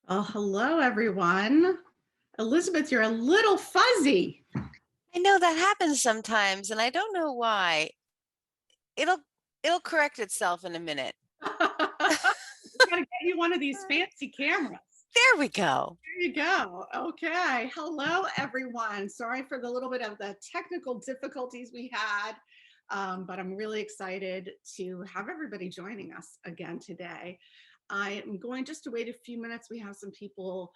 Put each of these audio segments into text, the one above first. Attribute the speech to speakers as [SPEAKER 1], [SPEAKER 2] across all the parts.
[SPEAKER 1] Oh, hello, everyone. Elizabeth, you're a little fuzzy.
[SPEAKER 2] I know that happens sometimes, and I don't know why. It'll it'll correct itself in a minute.
[SPEAKER 1] We gotta get you one of these fancy cameras.
[SPEAKER 2] There we go.
[SPEAKER 1] There you go. Okay. Hello, everyone. Sorry for the little bit of the technical difficulties we had, but I'm really excited to have everybody joining us again today. I am going just to wait a few minutes. We have some people.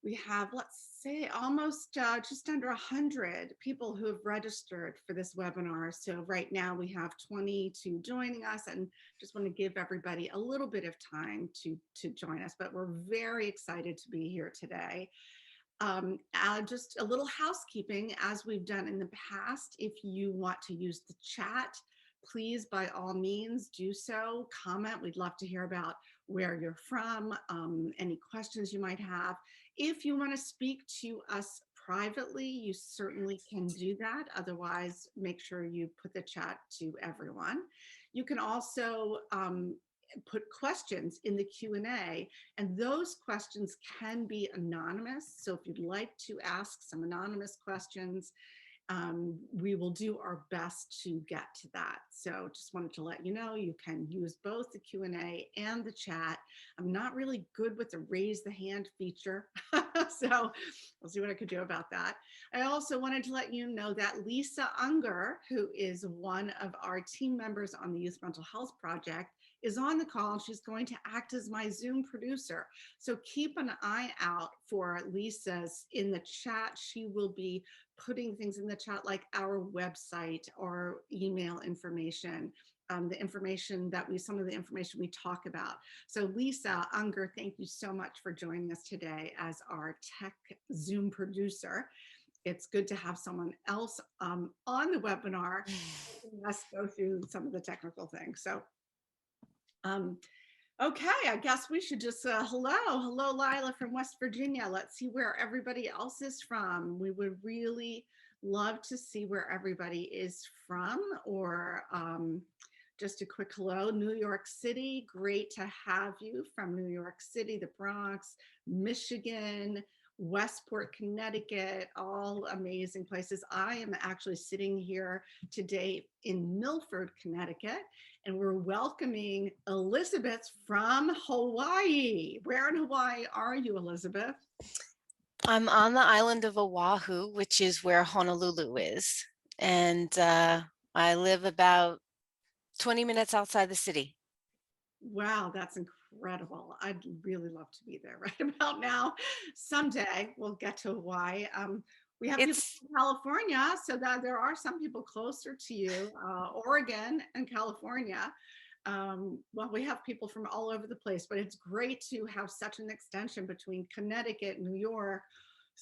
[SPEAKER 1] We have, let's say, almost just under 100 people who have registered for this webinar. So right now we have 22 joining us, and just want to give everybody a little bit of time to join us. But we're very excited to be here today. Just a little housekeeping, as we've done in the past. If you want to use the chat, please, by all means, do so. Comment. We'd love to hear about where you're from, any questions you might have. If you want to speak to us privately, you certainly can do that. Otherwise, make sure you put the chat to everyone. You can also put questions in the Q&A, and those questions can be anonymous. So if you'd like to ask some anonymous questions, we will do our best to get to that. So just wanted to let you know, you can use both the Q&A and the chat. I'm not really good with the raise the hand feature, so I'll see what I could do about that. I also wanted to let you know that Lisa Unger, who is one of our team members on the Youth Mental Health Project, is on the call, and she's going to act as my Zoom producer. So keep an eye out for Lisa's in the chat. She will be putting things in the chat like our website or email information, the information that some of the information we talk about. So Lisa Unger, thank you so much for joining us today as our tech Zoom producer. It's good to have someone else on the webinar helping us go through some of the technical things. So okay, I guess we should just, hello, Lila from West Virginia. Let's see where everybody else is from. We would really love to see where everybody is from, or just a quick hello. New York City, great to have you from New York City, the Bronx, Michigan, Westport, Connecticut, all amazing places. I am actually sitting here today in Milford, Connecticut, and we're welcoming Elizabeth from Hawaii. Where in Hawaii are you, Elizabeth?
[SPEAKER 2] I'm on the island of Oahu, which is where Honolulu is. And I live about 20 minutes outside the city.
[SPEAKER 1] Wow, that's incredible. I'd really love to be there right about now. Someday we'll get to Hawaii. We have people
[SPEAKER 2] It's
[SPEAKER 1] from California, so that there are some people closer to you, Oregon and California. Well, we have people from all over the place, but it's great to have such an extension between Connecticut, New York,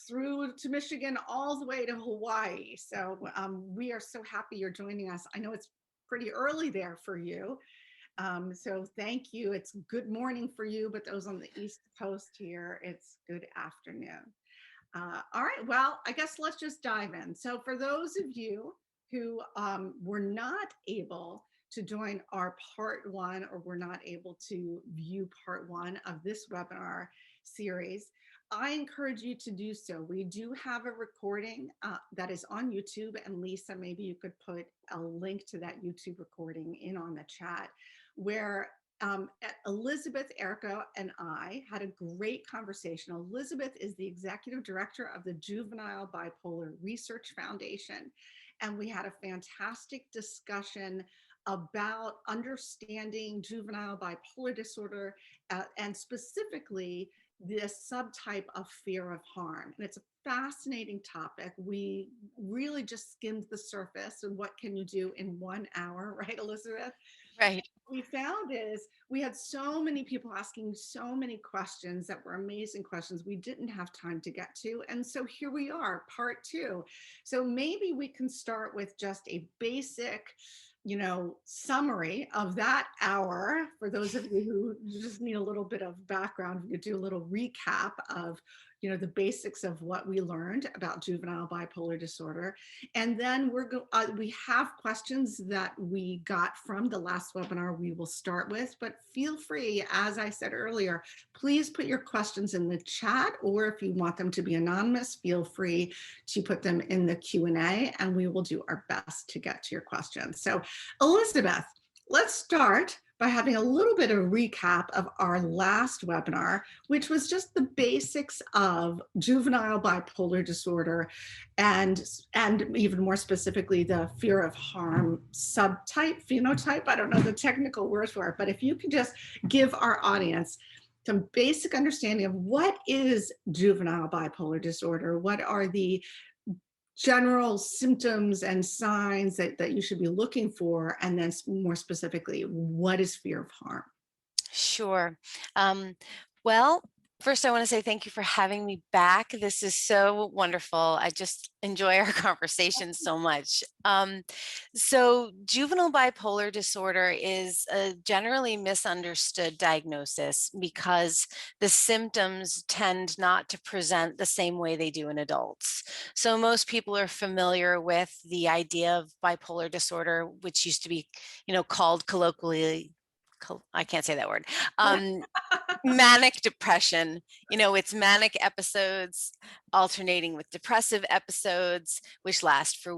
[SPEAKER 1] through to Michigan, all the way to Hawaii. So we are so happy you're joining us. I know it's pretty early there for you. So thank you. It's good morning for you, but those on the East Coast here, it's good afternoon. All right, well, I guess let's just dive in. So for those of you who were not able to join our part one, or were not able to view part one of this webinar series, I encourage you to do so. We do have a recording that is on YouTube, and Lisa, maybe you could put a link to that YouTube recording in on the chat, where Elizabeth, Erica, and I had a great conversation. Elizabeth is the executive director of the Juvenile Bipolar Research Foundation, and we had a fantastic discussion about understanding juvenile bipolar disorder, and specifically this subtype of fear of harm. And it's a fascinating topic. We really just skimmed the surface, and what can you do in 1 hour, right, Elizabeth?
[SPEAKER 2] right.
[SPEAKER 1] What we found is we had so many people asking so many questions that were amazing questions we didn't have time to get to. And so here we are, part two. So maybe we can start with just a basic, summary of that hour. For those of you who just need a little bit of background, we could do a little recap of the basics of what we learned about juvenile bipolar disorder. And then we have questions that we got from the last webinar we will start with, but feel free, as I said earlier, please put your questions in the chat, or if you want them to be anonymous, feel free to put them in the Q&A, and we will do our best to get to your questions. So Elizabeth, let's start by having a little bit of recap of our last webinar, which was just the basics of juvenile bipolar disorder and even more specifically, the fear of harm subtype, phenotype. I don't know the technical word for it, but if you could just give our audience some basic understanding of what is juvenile bipolar disorder, what are the general symptoms and signs that you should be looking for, and then more specifically, what is fear of harm?
[SPEAKER 2] Sure. Well, first I want to say thank you for having me back. This is so wonderful. I just enjoy our conversation so much. So juvenile bipolar disorder is a generally misunderstood diagnosis because the symptoms tend not to present the same way they do in adults. So most people are familiar with the idea of bipolar disorder, which used to be, called colloquially, I can't say that word, manic depression. It's manic episodes alternating with depressive episodes, which last for,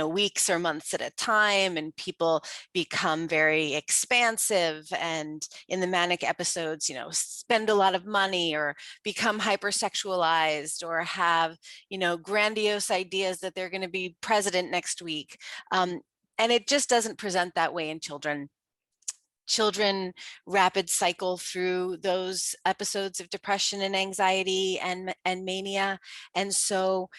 [SPEAKER 2] weeks or months at a time. And people become very expansive. And in the manic episodes, spend a lot of money or become hypersexualized or have, grandiose ideas that they're going to be president next week. And it just doesn't present that way in children. Children rapid cycle through those episodes of depression and anxiety and mania. And so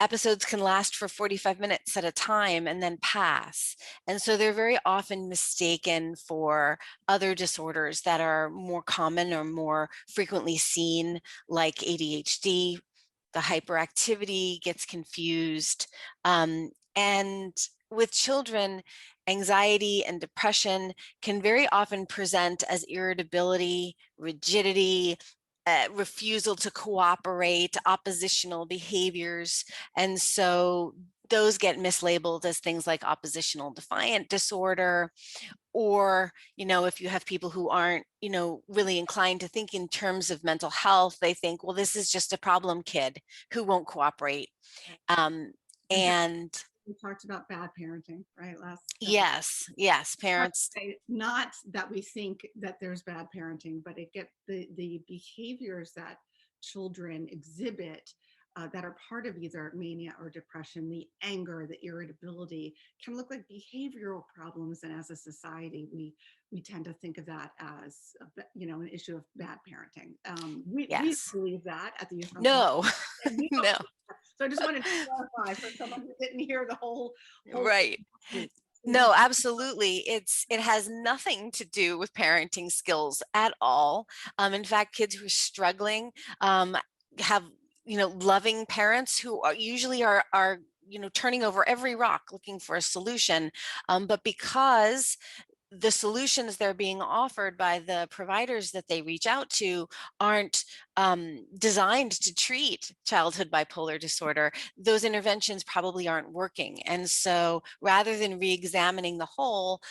[SPEAKER 2] episodes can last for 45 minutes at a time and then pass. And so they're very often mistaken for other disorders that are more common or more frequently seen, like ADHD. The hyperactivity gets confused. And with children, anxiety and depression can very often present as irritability, rigidity, refusal to cooperate, oppositional behaviors. And so those get mislabeled as things like oppositional defiant disorder, or, if you have people who aren't, really inclined to think in terms of mental health, they think, well, this is just a problem kid who won't cooperate. And
[SPEAKER 1] we talked about bad parenting, right?
[SPEAKER 2] Yes, parents.
[SPEAKER 1] Not that we think that there's bad parenting, but the behaviors that children exhibit that are part of either mania or depression, the anger, the irritability, can look like behavioral problems. And as a society, we tend to think of that as an issue of bad parenting. We believe that at the Youth.
[SPEAKER 2] No, no.
[SPEAKER 1] So I just wanted to clarify for someone who didn't hear the whole
[SPEAKER 2] right. No, absolutely. It has nothing to do with parenting skills at all. In fact, kids who are struggling have, loving parents who usually are turning over every rock looking for a solution. But because the solutions they're being offered by the providers that they reach out to aren't designed to treat childhood bipolar disorder, those interventions probably aren't working. And so rather than re-examining the whole,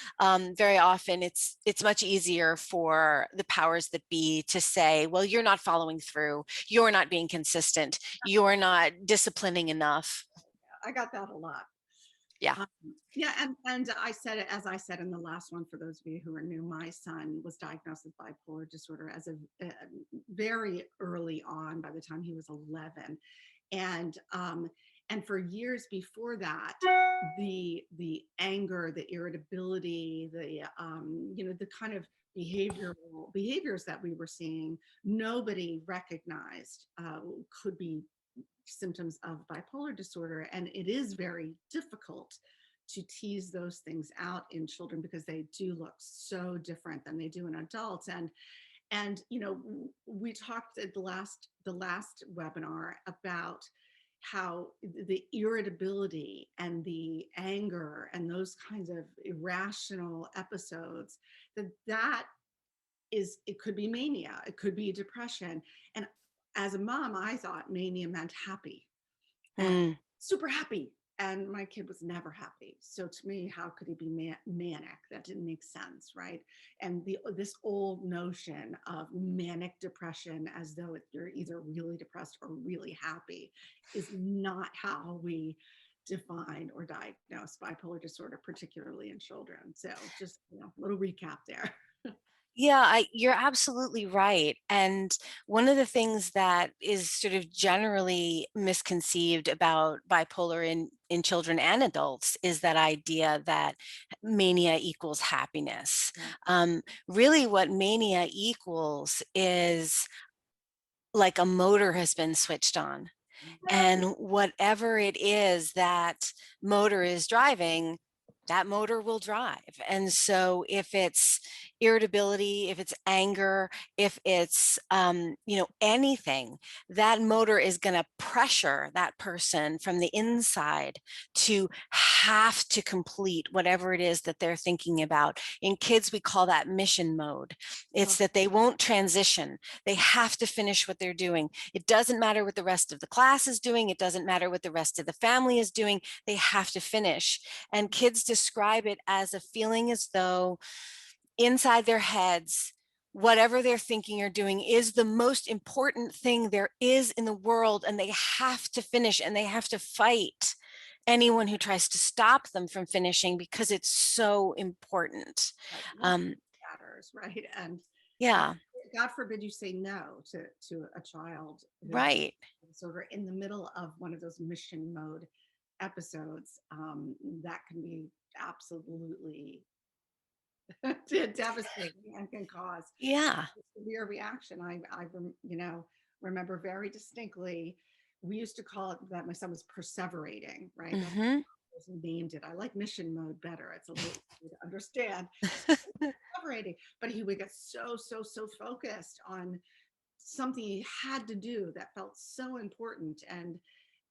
[SPEAKER 2] very often it's much easier for the powers that be to say, well, you're not following through, you're not being consistent, you're not disciplining enough.
[SPEAKER 1] I got that a lot.
[SPEAKER 2] Yeah.
[SPEAKER 1] Yeah, and I said it, as I said in the last one, for those of you who are new, my son was diagnosed with bipolar disorder as a very early on, by the time he was 11. And for years before that, the anger, the irritability, the the kind of behaviors that we were seeing, nobody recognized could be symptoms of bipolar disorder. And it is very difficult to tease those things out in children because they do look so different than they do in adults. And we talked at the last webinar about how the irritability and the anger and those kinds of irrational episodes, that is, it could be mania, it could be depression. And as a mom, I thought mania meant happy and
[SPEAKER 2] Mm,
[SPEAKER 1] super happy. And my kid was never happy. So to me, how could he be manic? That didn't make sense, right? And this old notion of manic depression, as though you're either really depressed or really happy, is not how we define or diagnose bipolar disorder, particularly in children. So just a little recap there.
[SPEAKER 2] yeah, you're absolutely right. And one of the things that is sort of generally misconceived about bipolar in children and adults is that idea that mania equals happiness.
[SPEAKER 1] Yeah.
[SPEAKER 2] Really, what mania equals is like a motor has been switched on. And whatever it is that motor is driving, that motor will drive. And so if it's irritability, if it's anger, if it's anything, that motor is going to pressure that person from the inside to have to complete whatever it is that they're thinking about. In kids, we call that mission mode. It's that they won't transition. They have to finish what they're doing. It doesn't matter what the rest of the class is doing. It doesn't matter what the rest of the family is doing. They have to finish. And kids describe it as a feeling as though inside their heads, whatever they're thinking or doing is the most important thing there is in the world. And they have to finish and they have to fight anyone who tries to stop them from finishing because it's so important.
[SPEAKER 1] Right.
[SPEAKER 2] Um,
[SPEAKER 1] Matters, right? And
[SPEAKER 2] yeah,
[SPEAKER 1] God forbid you say no to a child who has
[SPEAKER 2] right.
[SPEAKER 1] disorder in the middle of one of those mission mode episodes. That can be absolutely devastating and can cause
[SPEAKER 2] Yeah.
[SPEAKER 1] severe reaction. Remember very distinctly. We used to call it that my son was perseverating, right? That's
[SPEAKER 2] Hmm.
[SPEAKER 1] how he named it. I like mission mode better. It's a little easier to understand. Perseverating, but he would get so focused on something he had to do that felt so important. And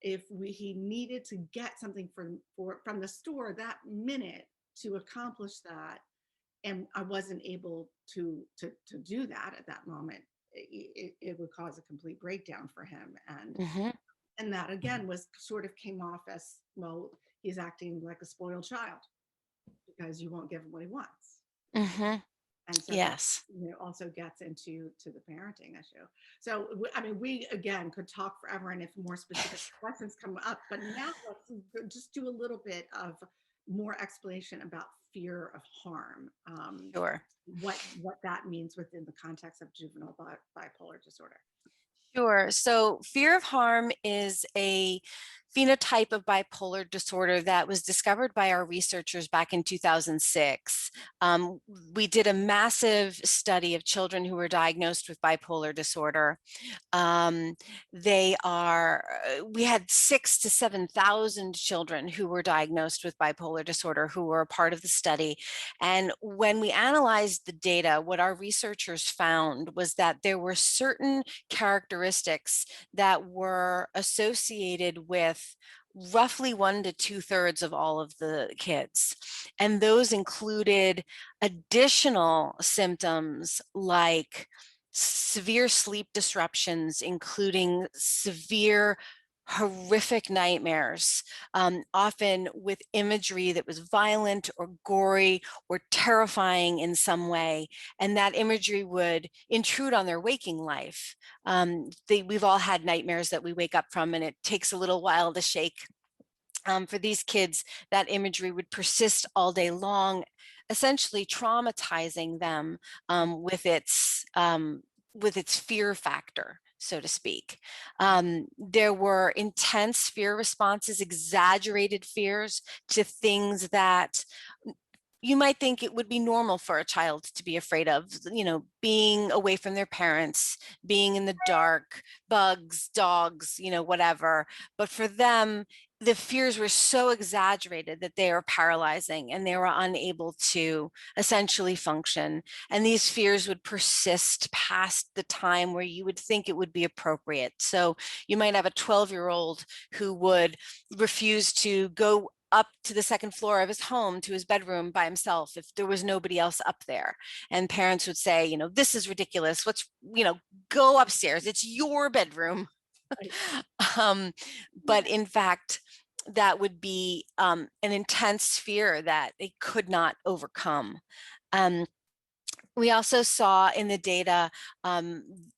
[SPEAKER 1] if he needed to get something from the store that minute to accomplish that, and I wasn't able to do that at that moment, it would cause a complete breakdown for him.
[SPEAKER 2] Hmm.
[SPEAKER 1] And that again was sort of came off as, well, he's acting like a spoiled child because you won't give him what he wants.
[SPEAKER 2] Hmm.
[SPEAKER 1] And so that
[SPEAKER 2] Yes.
[SPEAKER 1] also gets into the parenting issue. So I mean, we again could talk forever, and if more specific questions come up, but now let's just do a little bit of more explanation about fear of harm,
[SPEAKER 2] Sure.
[SPEAKER 1] what that means within the context of juvenile bipolar disorder.
[SPEAKER 2] Sure. So fear of harm is a phenotype of bipolar disorder that was discovered by our researchers back in 2006. We did a massive study of children who were diagnosed with bipolar disorder. Um, we had 6,000 to 7,000 children who were diagnosed with bipolar disorder who were a part of the study. And when we analyzed the data, what our researchers found was that there were certain characteristics that were associated with roughly 1 to 2/3 of all of the kids. And those included additional symptoms like severe sleep disruptions, including severe horrific nightmares, often with imagery that was violent or gory or terrifying in some way. And that imagery would intrude on their waking life. We've all had nightmares that we wake up from, and it takes a little while to shake. For these kids, that imagery would persist all day long, essentially traumatizing them with its fear factor, so to speak. There were intense fear responses, exaggerated fears to things that you might think it would be normal for a child to be afraid of, being away from their parents, being in the dark, bugs, dogs, whatever. But for them, the fears were so exaggerated that they were paralyzing and they were unable to essentially function. And these fears would persist past the time where you would think it would be appropriate. So you might have a 12-year-old who would refuse to go up to the second floor of his home to his bedroom by himself if there was nobody else up there. And parents would say, you know, this is ridiculous. Go upstairs. It's your bedroom.
[SPEAKER 1] Right.
[SPEAKER 2] But in fact, that would be an intense fear that they could not overcome. We also saw in the data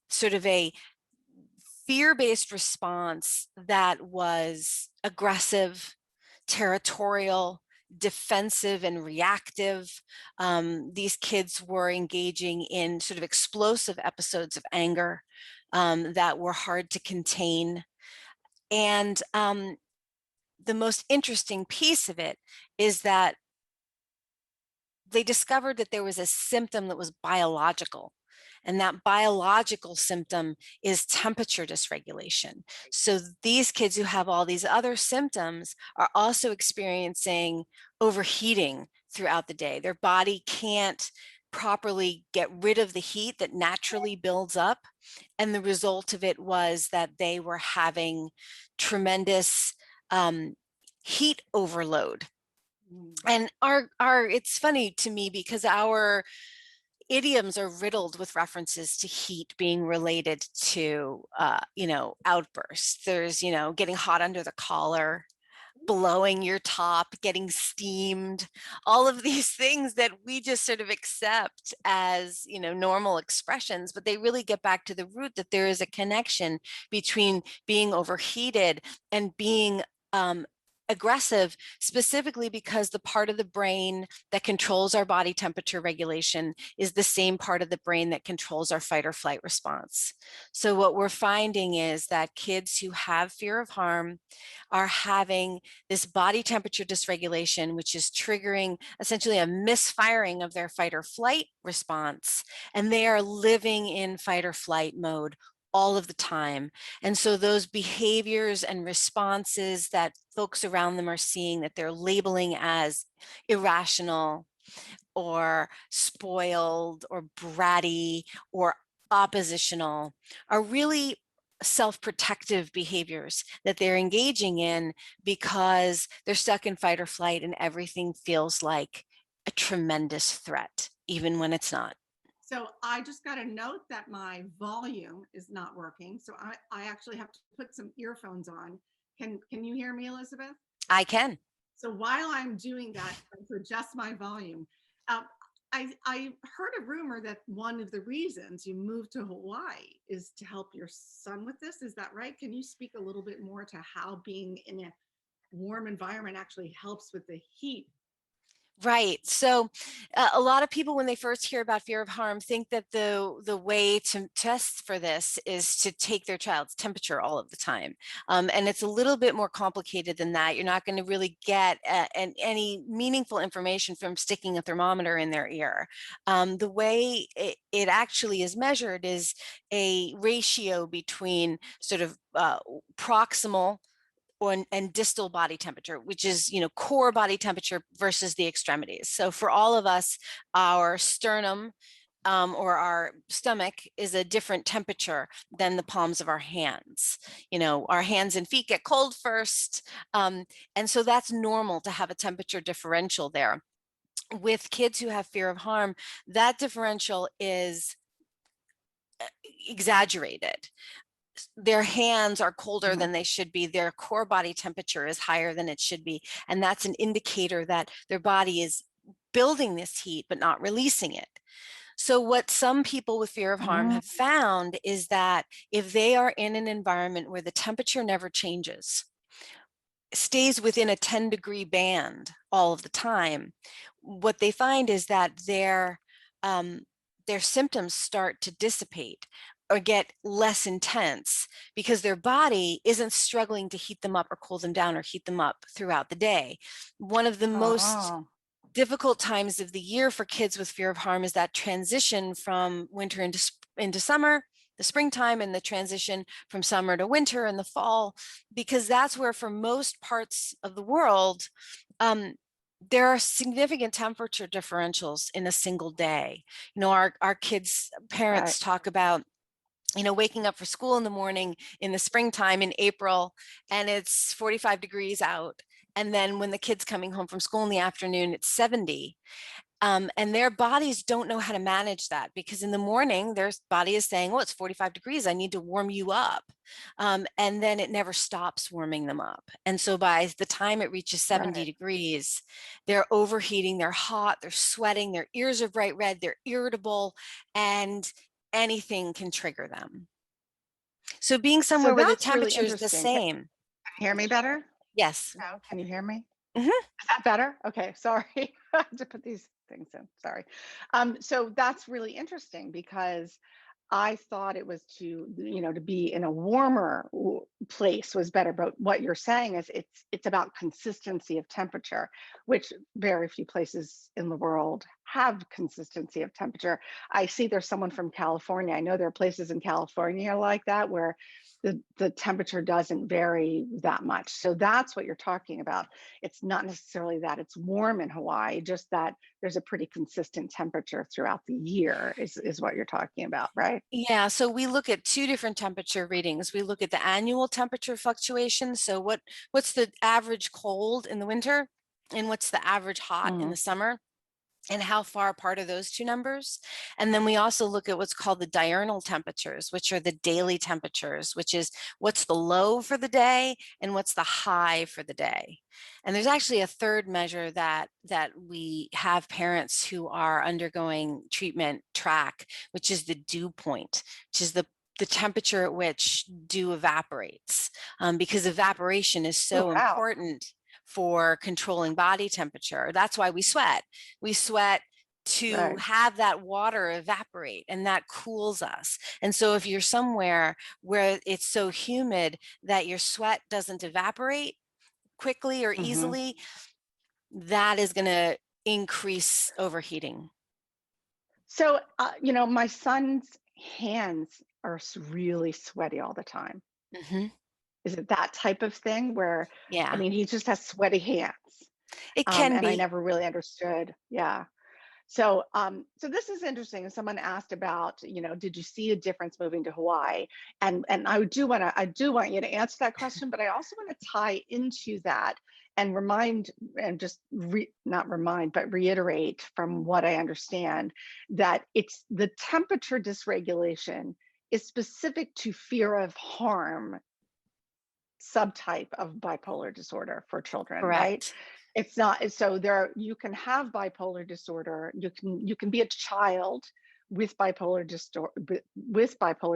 [SPEAKER 2] sort of a fear-based response that was aggressive, territorial, defensive, and reactive. These kids were engaging in sort of explosive episodes of anger that were hard to contain. And the most interesting piece of it is that they discovered that there was a symptom that was biological. And that biological symptom is temperature dysregulation. So these kids who have all these other symptoms are also experiencing overheating throughout the day. Their body can't properly get rid of the heat that naturally builds up. And the result of it was that they were having tremendous heat overload. And it's funny to me because our idioms are riddled with references to heat being related to, outbursts. There's, getting hot under the collar, blowing your top, getting steamed, all of these things that we just sort of accept as, normal expressions, but they really get back to the root that there is a connection between being overheated and being aggressive, specifically because the part of the brain that controls our body temperature regulation is the same part of the brain that controls our fight or flight response. So what we're finding is that kids who have fear of harm are having this body temperature dysregulation, which is triggering essentially a misfiring of their fight or flight response, and they are living in fight or flight mode all of the time. And so those behaviors and responses that folks around them are seeing that they're labeling as irrational or spoiled or bratty or oppositional are really self-protective behaviors that they're engaging in because they're stuck in fight or flight and everything feels like a tremendous threat, even when it's not.
[SPEAKER 1] So I just got a note that my volume is not working. So I actually have to put some earphones on. Can you hear me, Elizabeth?
[SPEAKER 2] I can.
[SPEAKER 1] So while I'm doing that, to adjust my volume, I heard a rumor that one of the reasons you moved to Hawaii is to help your son with this. Is that right? Can you speak a little bit more to how being in a warm environment actually helps with the heat?
[SPEAKER 2] Right. So a lot of people, when they first hear about fear of harm, think that the way to test for this is to take their child's temperature all of the time. And it's a little bit more complicated than that. You're not going to really get any meaningful information from sticking a thermometer in their ear. The way it actually is measured is a ratio between sort of proximal and distal body temperature, which is, core body temperature versus the extremities. So for all of us, our sternum or our stomach is a different temperature than the palms of our hands. Our hands and feet get cold first. And so that's normal to have a temperature differential there. With kids who have fear of harm, that differential is exaggerated. Their hands are colder than they should be. Their core body temperature is higher than it should be. And that's an indicator that their body is building this heat, but not releasing it. So what some people with fear of harm have found is that if they are in an environment where the temperature never changes, stays within a 10-degree band all of the time, what they find is that their symptoms start to dissipate or get less intense because their body isn't struggling to heat them up or cool them down or heat them up throughout the day. One of the most difficult times of the year for kids with fear of harm is that transition from winter into summer, the springtime, and the transition from summer to winter and the fall, because that's where for most parts of the world, there are significant temperature differentials in a single day. Our kids' parents talk about waking up for school in the morning in the springtime in April, and it's 45 degrees out. And then when the kid's coming home from school in the afternoon, it's 70. And their bodies don't know how to manage that, because in the morning, their body is saying, oh, it's 45 degrees. I need to warm you up. And then it never stops warming them up. And so by the time it reaches 70
[SPEAKER 1] Right.
[SPEAKER 2] degrees, they're overheating, they're hot, they're sweating, their ears are bright red, they're irritable, and anything can trigger them. So being
[SPEAKER 1] So
[SPEAKER 2] somewhere where the
[SPEAKER 1] that's really
[SPEAKER 2] temperature is the
[SPEAKER 1] interesting. Can
[SPEAKER 2] same.
[SPEAKER 1] you hear me better?
[SPEAKER 2] Yes.
[SPEAKER 1] No, can you hear me?
[SPEAKER 2] Mhm.
[SPEAKER 1] Is that better? Okay, sorry. I had to put these things in. Sorry. So that's really interesting because I thought it was to be in a warmer place was better. But what you're saying is it's about consistency of temperature, which very few places in the world have consistency of temperature. I see there's someone from California. I know there are places in California like that where the temperature doesn't vary that much. So that's what you're talking about. It's not necessarily that it's warm in Hawaii, just that there's a pretty consistent temperature throughout the year is what you're talking about, right?
[SPEAKER 2] Yeah, so we look at two different temperature readings. We look at the annual temperature fluctuation. So what's the average cold in the winter, and what's the average hot in the
[SPEAKER 1] Mhm.
[SPEAKER 2] summer, and how far apart are those two numbers? And then we also look at what's called the diurnal temperatures, which are the daily temperatures, which is what's the low for the day and what's the high for the day. And there's actually a third measure that we have parents who are undergoing treatment track, which is the dew point, which is the temperature at which dew evaporates, because evaporation is
[SPEAKER 1] Oh,
[SPEAKER 2] so
[SPEAKER 1] wow.
[SPEAKER 2] important for controlling body temperature. That's why we sweat. We sweat to
[SPEAKER 1] Right.
[SPEAKER 2] have that water evaporate, and that cools us. And so if you're somewhere where it's so humid that your sweat doesn't evaporate quickly or
[SPEAKER 1] Hmm.
[SPEAKER 2] easily, that is going to increase overheating.
[SPEAKER 1] So, my son's hands are really sweaty all the time.
[SPEAKER 2] Hmm.
[SPEAKER 1] Is it that type of thing where, I
[SPEAKER 2] Yeah,
[SPEAKER 1] mean, he just has sweaty hands?
[SPEAKER 2] it can
[SPEAKER 1] And I
[SPEAKER 2] be.
[SPEAKER 1] never really understood. Yeah. So this is interesting. Someone asked about, did you see a difference moving to Hawaii? And I do want you to answer that question, but I also want to tie into that and remind and just not remind, but reiterate from what I understand that it's the temperature dysregulation is specific to fear of harm subtype of bipolar disorder for children, right?
[SPEAKER 2] Correct.
[SPEAKER 1] It's not so there you can have bipolar disorder, you can be a child with bipolar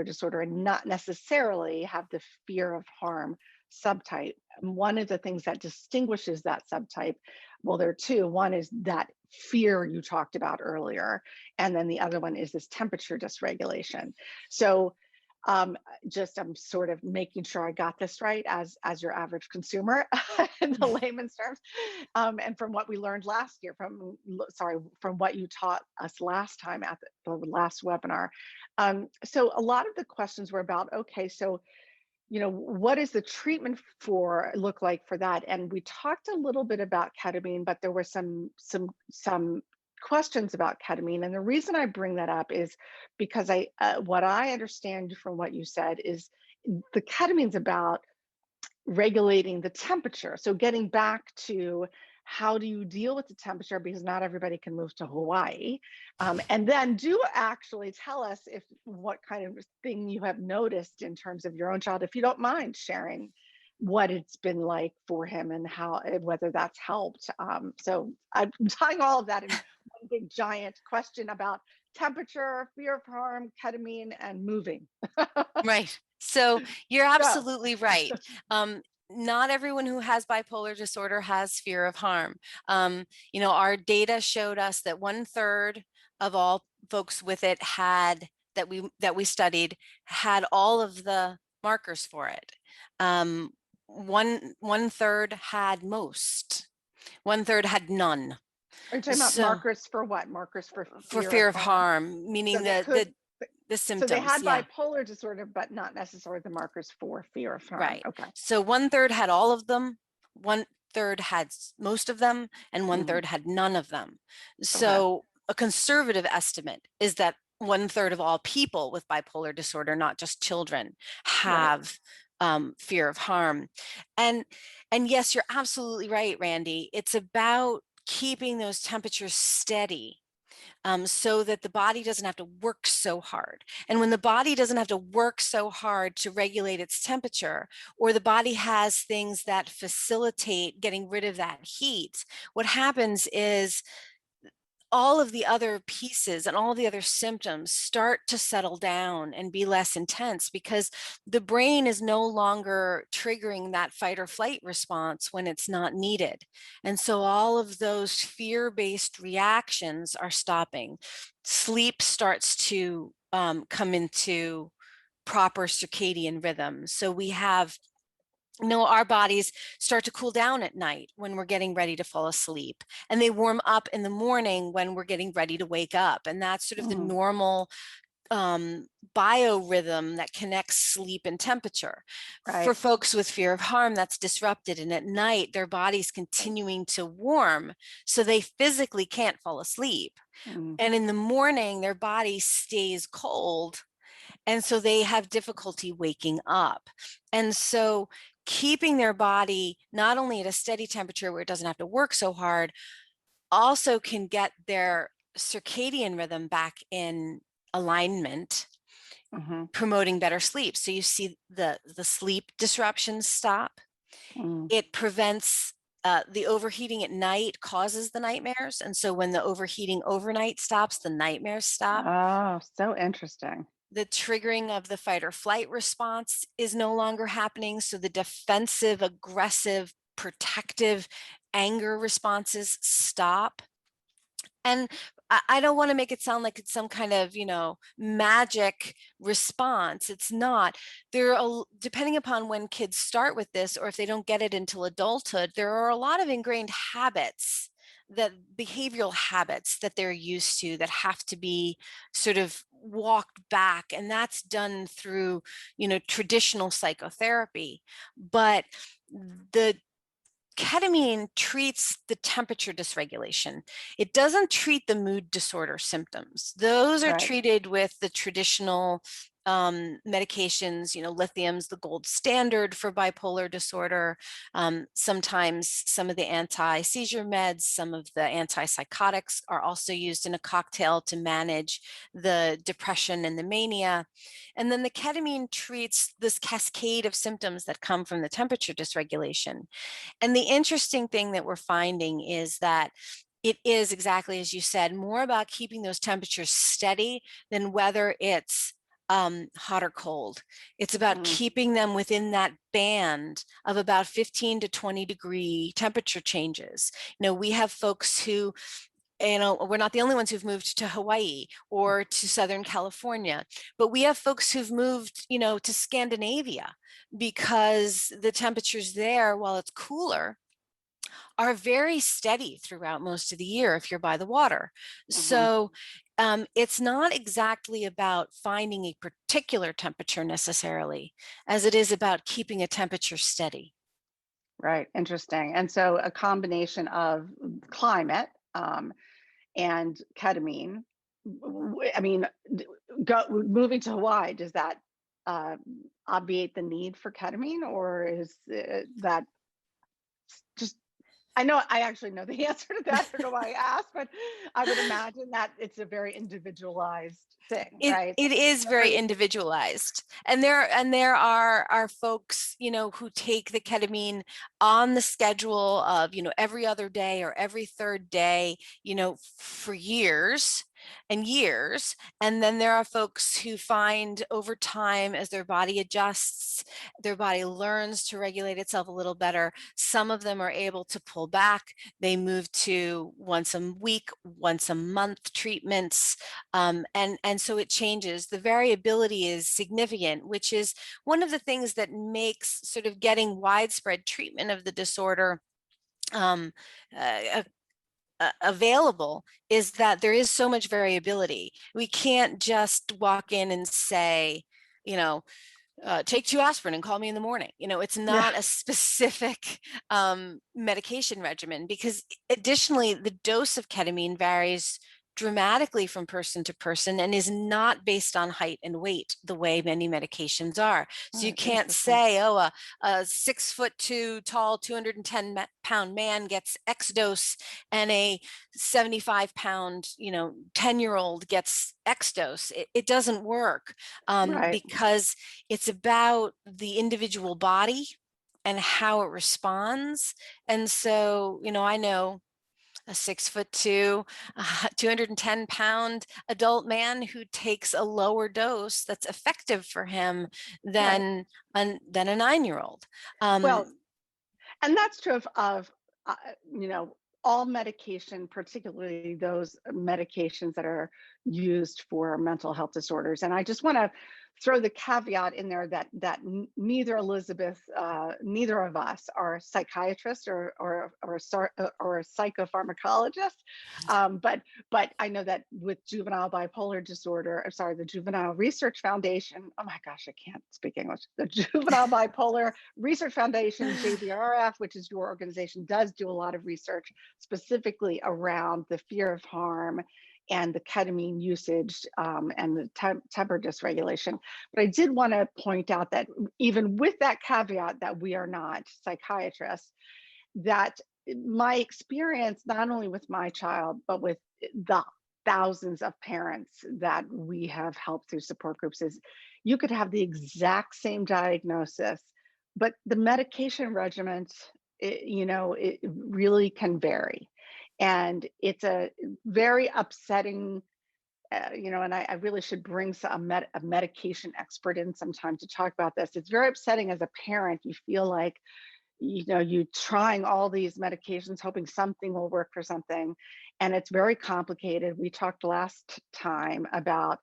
[SPEAKER 1] disorder and not necessarily have the fear of harm subtype. And one of the things that distinguishes that subtype, well, there are two. One is that fear you talked about earlier, and then the other one is this temperature dysregulation. So um, just I'm sort of making sure I got this right as your average consumer in the layman's terms, and from what we learned last year, from what you taught us last time at the last webinar. So a lot of the questions were about, okay, so what is the treatment for look like for that? And we talked a little bit about ketamine, but there were some questions about ketamine. And the reason I bring that up is because what I understand from what you said is the ketamine's about regulating the temperature. So getting back to how do you deal with the temperature, because not everybody can move to Hawaii. And then do actually tell us if what kind of thing you have noticed in terms of your own child, if you don't mind sharing what it's been like for him and how whether that's helped. So I'm tying all of that in one big giant question about temperature, fear of harm, ketamine, and moving.
[SPEAKER 2] Right. So you're
[SPEAKER 1] So
[SPEAKER 2] absolutely right. Not everyone who has bipolar disorder has fear of harm. Our data showed us that 1/3 of all folks with it that we studied had all of the markers for it. One third had most. 1/3 had none.
[SPEAKER 1] are you talking about
[SPEAKER 2] So
[SPEAKER 1] markers for what? Markers for
[SPEAKER 2] for
[SPEAKER 1] fear of
[SPEAKER 2] fear of
[SPEAKER 1] harm?
[SPEAKER 2] harm,
[SPEAKER 1] So
[SPEAKER 2] meaning
[SPEAKER 1] they
[SPEAKER 2] the
[SPEAKER 1] could,
[SPEAKER 2] the the
[SPEAKER 1] so they
[SPEAKER 2] symptoms.
[SPEAKER 1] had
[SPEAKER 2] Yeah.
[SPEAKER 1] bipolar disorder, but not necessarily the markers for fear of harm.
[SPEAKER 2] Right.
[SPEAKER 1] Okay.
[SPEAKER 2] So 1/3 had all of them, 1/3 had most of them, and one
[SPEAKER 1] Hmm.
[SPEAKER 2] third had none of them.
[SPEAKER 1] Okay.
[SPEAKER 2] So a conservative estimate is that 1/3 of all people with bipolar disorder, not just children,
[SPEAKER 1] Right.
[SPEAKER 2] have fear of harm. And yes, you're absolutely right, Randy. It's about keeping those temperatures steady, so that the body doesn't have to work so hard. And when the body doesn't have to work so hard to regulate its temperature, or the body has things that facilitate getting rid of that heat, what happens is all of the other pieces and all the other symptoms start to settle down and be less intense, because the brain is no longer triggering that fight or flight response when it's not needed. And so all of those fear-based reactions are stopping. Sleep starts to come into proper circadian rhythm. So we have our bodies start to cool down at night when we're getting ready to fall asleep, and they warm up in the morning when we're getting ready to wake up. And that's sort of the
[SPEAKER 1] Mhm.
[SPEAKER 2] normal biorhythm that connects sleep and temperature. For
[SPEAKER 1] Right.
[SPEAKER 2] folks with fear of harm, that's disrupted, and at night their body's continuing to warm, so they physically can't fall asleep.
[SPEAKER 1] Mhm.
[SPEAKER 2] And in the morning their body stays cold, and so they have difficulty waking up. And so keeping their body not only at a steady temperature where it doesn't have to work so hard, also can get their circadian rhythm back in alignment,
[SPEAKER 1] Mhm.
[SPEAKER 2] promoting better sleep. So you see the sleep disruptions stop.
[SPEAKER 1] Mhm.
[SPEAKER 2] It prevents the overheating at night causes the nightmares. And so when the overheating overnight stops, the nightmares stop.
[SPEAKER 1] Oh, so interesting.
[SPEAKER 2] The triggering of the fight or flight response is no longer happening. So the defensive, aggressive, protective anger responses stop. And I don't want to make it sound like it's some kind of, magic response. It's not. Depending upon when kids start with this, or if they don't get it until adulthood, there are a lot of ingrained habits, that behavioral habits that they're used to, that have to be sort of walked back. And that's done through, traditional psychotherapy. But the ketamine treats the temperature dysregulation. It doesn't treat the mood disorder symptoms. Those are
[SPEAKER 1] Right.
[SPEAKER 2] treated with the traditional medications. Lithium's the gold standard for bipolar disorder. Sometimes some of the anti-seizure meds, some of the antipsychotics are also used in a cocktail to manage the depression and the mania. And then the ketamine treats this cascade of symptoms that come from the temperature dysregulation. And the interesting thing that we're finding is that it is, exactly as you said, more about keeping those temperatures steady than whether it's hot or cold. It's about
[SPEAKER 1] Mhm.
[SPEAKER 2] keeping them within that band of about 15 to 20 degree temperature changes. We have folks who, we're not the only ones who've moved to Hawaii or to Southern California, but we have folks who've moved, to Scandinavia, because the temperatures there, while it's cooler, are very steady throughout most of the year if you're by the water.
[SPEAKER 1] Mhm.
[SPEAKER 2] So it's not exactly about finding a particular temperature necessarily, as it is about keeping a temperature steady.
[SPEAKER 1] Right. Interesting. And so a combination of climate and ketamine. I mean, moving to Hawaii, does that uh, obviate the need for ketamine, or is that just? I know I actually know the answer to that. I don't know why I asked, but I would imagine that it's a very individualized thing, right?
[SPEAKER 2] It is very
[SPEAKER 1] Every
[SPEAKER 2] individualized, and there are folks, who take the ketamine on the schedule of, every other day or every third day, for years and years. And then there are folks who find over time, as their body adjusts, their body learns to regulate itself a little better, some of them are able to pull back. They move to once a week, once a month treatments. And so it changes. The variability is significant, which is one of the things that makes sort of getting widespread treatment of the disorder um, uh, available, is that there is so much variability. We can't just walk in and say, you know, take 2 aspirin and call me in the morning. It's
[SPEAKER 1] yeah,
[SPEAKER 2] not a specific medication regimen, because additionally, the dose of ketamine varies dramatically from person to person and is not based on height and weight the way many medications are. So you can't
[SPEAKER 1] Interesting.
[SPEAKER 2] say, oh, a 6'2" tall, 210-pound man gets X dose and a 75-pound, 10-year-old gets X dose. It doesn't work
[SPEAKER 1] Right.
[SPEAKER 2] because it's about the individual body and how it responds. And so, I know a 6'2", 210-pound adult man who takes a lower dose that's effective for him
[SPEAKER 1] Right.
[SPEAKER 2] than a 9-year-old.
[SPEAKER 1] Well, and that's true of uh, you know, all medication, particularly those medications that are used for mental health disorders. And I just want to throw the caveat in there neither Elizabeth, neither of us are psychiatrists or psychopharmacologists. But I know that with juvenile bipolar disorder, I'm sorry, the Juvenile Research Foundation. Oh my gosh, I can't speak English. The Juvenile Bipolar Research Foundation, JBRF, which is your organization, does do a lot of research specifically around the fear of harm and the ketamine usage and the temper dysregulation. But I did want to point out that even with that caveat that we are not psychiatrists, that my experience, not only with my child, but with the thousands of parents that we have helped through support groups, is you could have the exact same diagnosis, but the medication regimen, it really can vary. And it's a very upsetting, and I really should bring a medication expert in sometime to talk about this. It's very upsetting as a parent. You feel like, you trying all these medications, hoping something will work for something. And it's very complicated. We talked last time about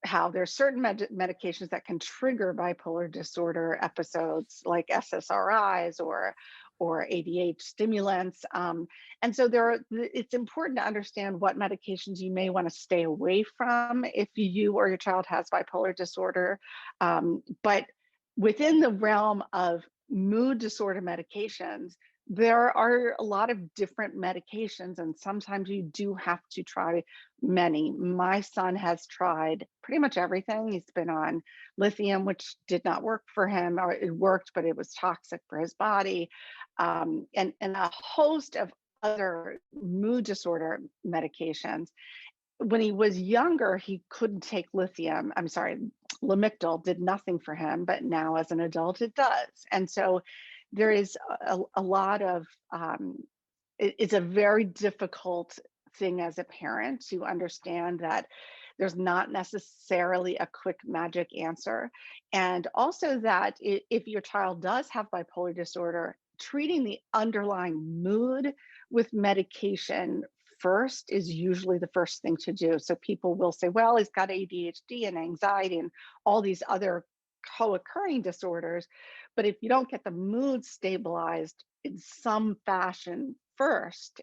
[SPEAKER 1] how there's certain medications that can trigger bipolar disorder episodes, like SSRIs or ADH stimulants. And so it's important to understand what medications you may want to stay away from if you or your child has bipolar disorder. But within the realm of mood disorder medications, there are a lot of different medications, and sometimes you do have to try many. My son has tried pretty much everything. He's been on lithium, which did not work for him, or it worked, but it was toxic for his body, and a host of other mood disorder medications. When he was younger, he couldn't take lithium. I'm sorry, Lamictal did nothing for him, but now as an adult, it does. And so there is a lot of, it's a very difficult thing as a parent to understand that there's not necessarily a quick magic answer. And also that if your child does have bipolar disorder, treating the underlying mood with medication first is usually the first thing to do. So people will say, well, he's got ADHD and anxiety and all these other co-occurring disorders. But if you don't get the mood stabilized in some fashion first,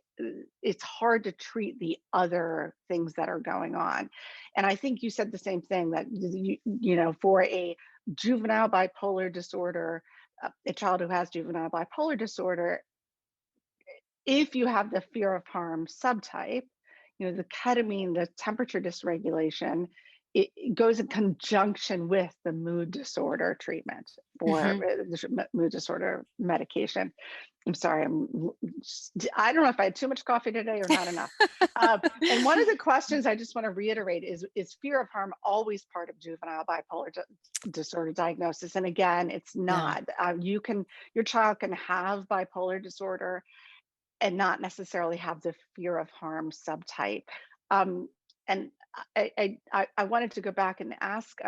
[SPEAKER 1] it's hard to treat the other things that are going on. And I think you said the same thing, that for a juvenile bipolar disorder, a child who has juvenile bipolar disorder, if you have the fear of harm subtype, the ketamine, the temperature dysregulation, it goes in conjunction with the mood disorder treatment for the mood disorder medication. I'm sorry, I don't know if I had too much coffee today or not enough. And one of the questions I just want to reiterate is fear of harm always part of juvenile bipolar disorder diagnosis? And again, it's not. Your child can have bipolar disorder and not necessarily have the fear of harm subtype. And I wanted to go back and ask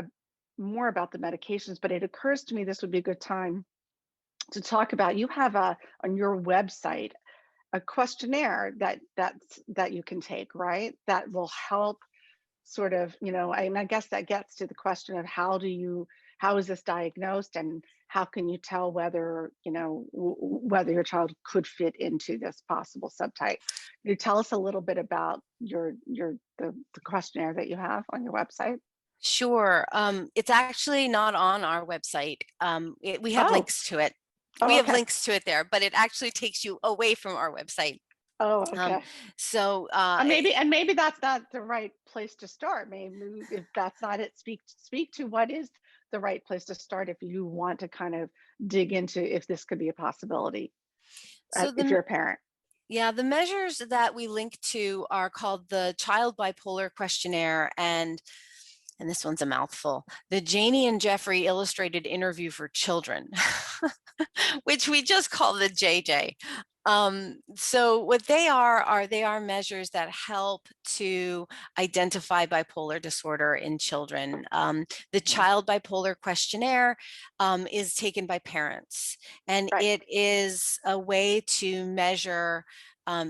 [SPEAKER 1] more about the medications, but it occurs to me this would be a good time to talk about. You have on your website a questionnaire that you can take, right? That will help sort of, and I guess that gets to the question of how is this diagnosed, and how can you tell whether, whether your child could fit into this possible subtype? Can you tell us a little bit about the questionnaire that you have on your website?
[SPEAKER 2] Sure. It's actually not on our website. We have
[SPEAKER 1] Oh,
[SPEAKER 2] links to it. We
[SPEAKER 1] oh,
[SPEAKER 2] have
[SPEAKER 1] okay.
[SPEAKER 2] links to it there, but it actually takes you away from our website.
[SPEAKER 1] Oh,
[SPEAKER 2] Um,
[SPEAKER 1] okay.
[SPEAKER 2] so
[SPEAKER 1] And maybe that's not the right place to start. Maybe if that's not it, speak to what is the right place to start if you want to kind of dig into if this could be a possibility,
[SPEAKER 2] so
[SPEAKER 1] if
[SPEAKER 2] the
[SPEAKER 1] you're a parent.
[SPEAKER 2] Yeah, the measures that we link to are called the Child Bipolar Questionnaire and this one's a mouthful, the Janie and Jeffrey Illustrated Interview for Children, which we just call the JJ. So what they are measures that help to identify bipolar disorder in children. The
[SPEAKER 1] Mhm.
[SPEAKER 2] Child Bipolar Questionnaire is taken by parents, and
[SPEAKER 1] Right.
[SPEAKER 2] it is a way to measure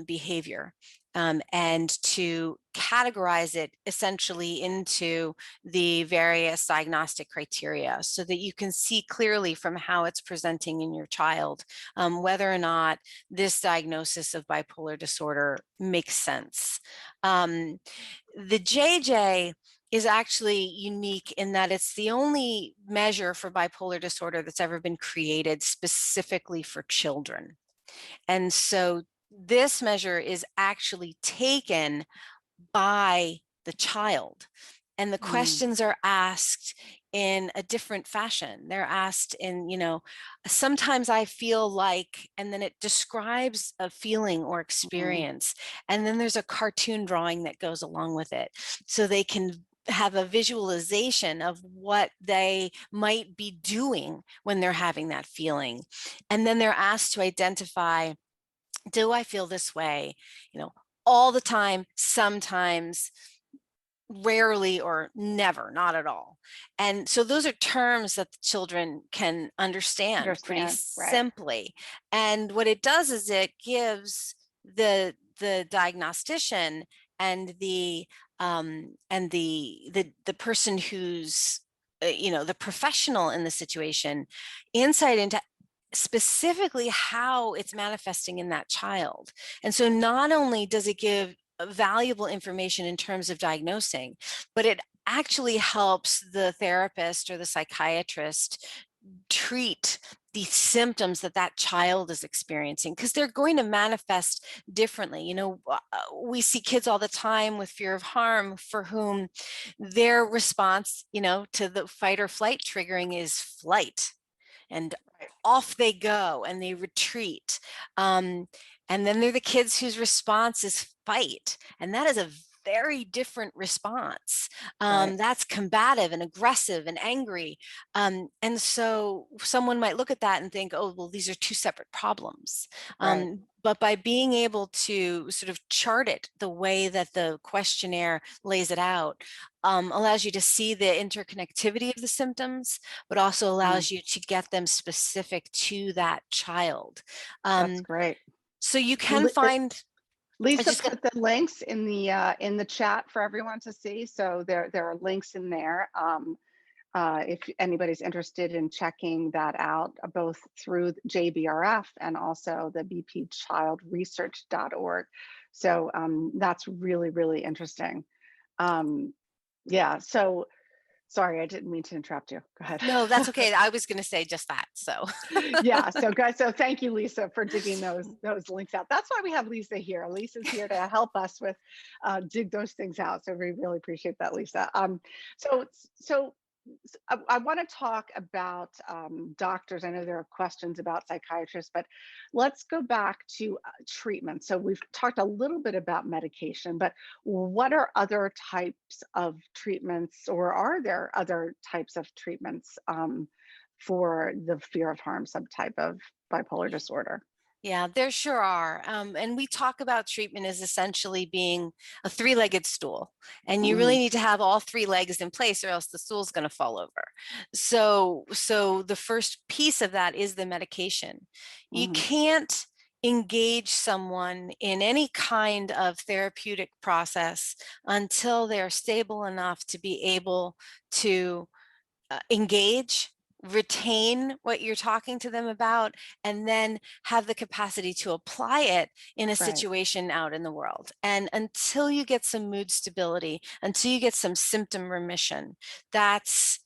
[SPEAKER 2] behavior and to categorize it essentially into the various diagnostic criteria so that you can see clearly from how it's presenting in your child whether or not this diagnosis of bipolar disorder makes sense. The JJ is actually unique in that it's the only measure for bipolar disorder that's ever been created specifically for children. And so this measure is actually taken by the child. And the
[SPEAKER 1] Mm,
[SPEAKER 2] questions are asked in a different fashion. They're asked in, sometimes I feel like, and then it describes a feeling or
[SPEAKER 1] mm,
[SPEAKER 2] experience. And then there's a cartoon drawing that goes along with it. So they can have a visualization of what they might be doing when they're having that feeling. And then they're asked to identify, do I feel this way, all the time, sometimes, rarely, or never, not at all. And so those are terms that the children can understand pretty
[SPEAKER 1] understand. Right.
[SPEAKER 2] simply. And what it does is it gives the diagnostician and the person who's the professional in the situation insight into specifically how it's manifesting in that child. And so not only does it give valuable information in terms of diagnosing, but it actually helps the therapist or the psychiatrist treat the symptoms that that child is experiencing, because they're going to manifest differently. We see kids all the time with fear of harm for whom their response, to the fight or flight triggering is flight, and
[SPEAKER 1] Right.
[SPEAKER 2] off they go and they retreat. And then they're the kids whose response is fight. And that is a very different response.
[SPEAKER 1] Right.
[SPEAKER 2] That's combative and aggressive and angry. And so someone might look at that and think, oh, well, these are two separate problems.
[SPEAKER 1] Right.
[SPEAKER 2] But by being able to sort of chart it the way that the questionnaire lays it out, allows you to see the interconnectivity of the symptoms, but also
[SPEAKER 1] Mm,
[SPEAKER 2] allows you to get them specific to that child.
[SPEAKER 1] that's
[SPEAKER 2] Um,
[SPEAKER 1] great.
[SPEAKER 2] so you can
[SPEAKER 1] Li-
[SPEAKER 2] find, I
[SPEAKER 1] Lisa
[SPEAKER 2] just
[SPEAKER 1] put the links in the chat for everyone to see. So there are links in there. If anybody's interested in checking that out, both through JBRF and also the bpchildresearch.org. So that's really, really interesting. Um, yeah, so sorry, I didn't mean to interrupt you. Go ahead.
[SPEAKER 2] no, that's okay. I was going to say just that. So
[SPEAKER 1] Yeah, so guys, so thank you, Lisa, for digging those links out. That's why we have Lisa here. Lisa's here to help us with dig those things out. So we really appreciate that, Lisa. So so I want to talk about doctors. I know there are questions about psychiatrists, but let's go back to treatment. So we've talked a little bit about medication, but what are other types of treatments, or are there other types of treatments for the fear of harm subtype of bipolar disorder?
[SPEAKER 2] yeah, there sure are. And we talk about treatment as essentially being a three-legged stool. And you really
[SPEAKER 1] Mm,
[SPEAKER 2] need to have all three legs in place or else the stool's going to fall over. So the first piece of that is the medication. You
[SPEAKER 1] mm,
[SPEAKER 2] can't engage someone in any kind of therapeutic process until they're stable enough to be able to engage, retain what you're talking to them about, and then have the capacity to apply it in a
[SPEAKER 1] right,
[SPEAKER 2] situation out in the world. And until you get some mood stability, until you get some symptom remission, that's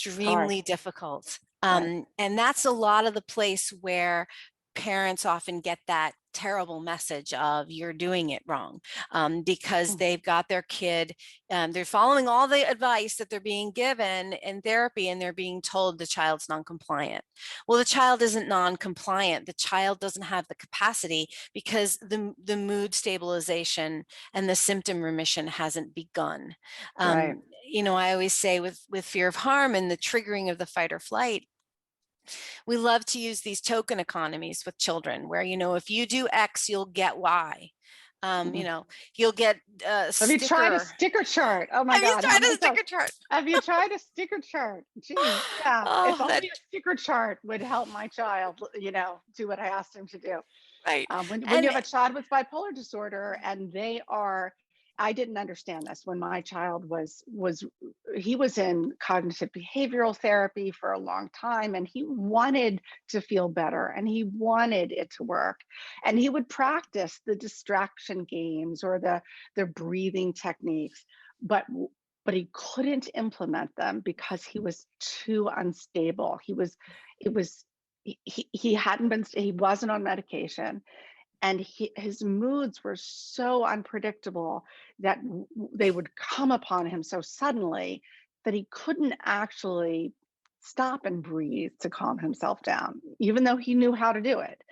[SPEAKER 1] it's hard,
[SPEAKER 2] extremely difficult.
[SPEAKER 1] right?
[SPEAKER 2] And that's a lot of the place where parents often get that terrible message of you're doing it wrong, because
[SPEAKER 1] Mm.
[SPEAKER 2] they've got their kid, they're following all the advice that they're being given in therapy, and they're being told the child's non-compliant. Well, the child isn't non-compliant. The child doesn't have the capacity because the mood stabilization and the symptom remission hasn't begun.
[SPEAKER 1] Right.
[SPEAKER 2] I always say with fear of harm and the triggering of the fight or flight, we love to use these token economies with children where, if you do X, you'll get Y.
[SPEAKER 1] Mhm.
[SPEAKER 2] You'll get a
[SPEAKER 1] Have you tried a
[SPEAKER 2] sticker.
[SPEAKER 1] sticker chart? Oh my
[SPEAKER 2] Have you
[SPEAKER 1] God, how
[SPEAKER 2] tried a
[SPEAKER 1] many times?
[SPEAKER 2] sticker chart?
[SPEAKER 1] Have you tried a sticker chart? Geez, yeah. If
[SPEAKER 2] Oh, that
[SPEAKER 1] only a sticker chart would help my child, do what I asked him to do.
[SPEAKER 2] right.
[SPEAKER 1] When you
[SPEAKER 2] And
[SPEAKER 1] have a child with bipolar disorder and I didn't understand this when my child he was in cognitive behavioral therapy for a long time, and he wanted to feel better and he wanted it to work, and he would practice the distraction games or the breathing techniques, but he couldn't implement them because he was too unstable. It was he hadn't been he wasn't on medication, and his moods were so unpredictable that they would come upon him so suddenly that he couldn't actually stop and breathe to calm himself down, even though he knew how to do it.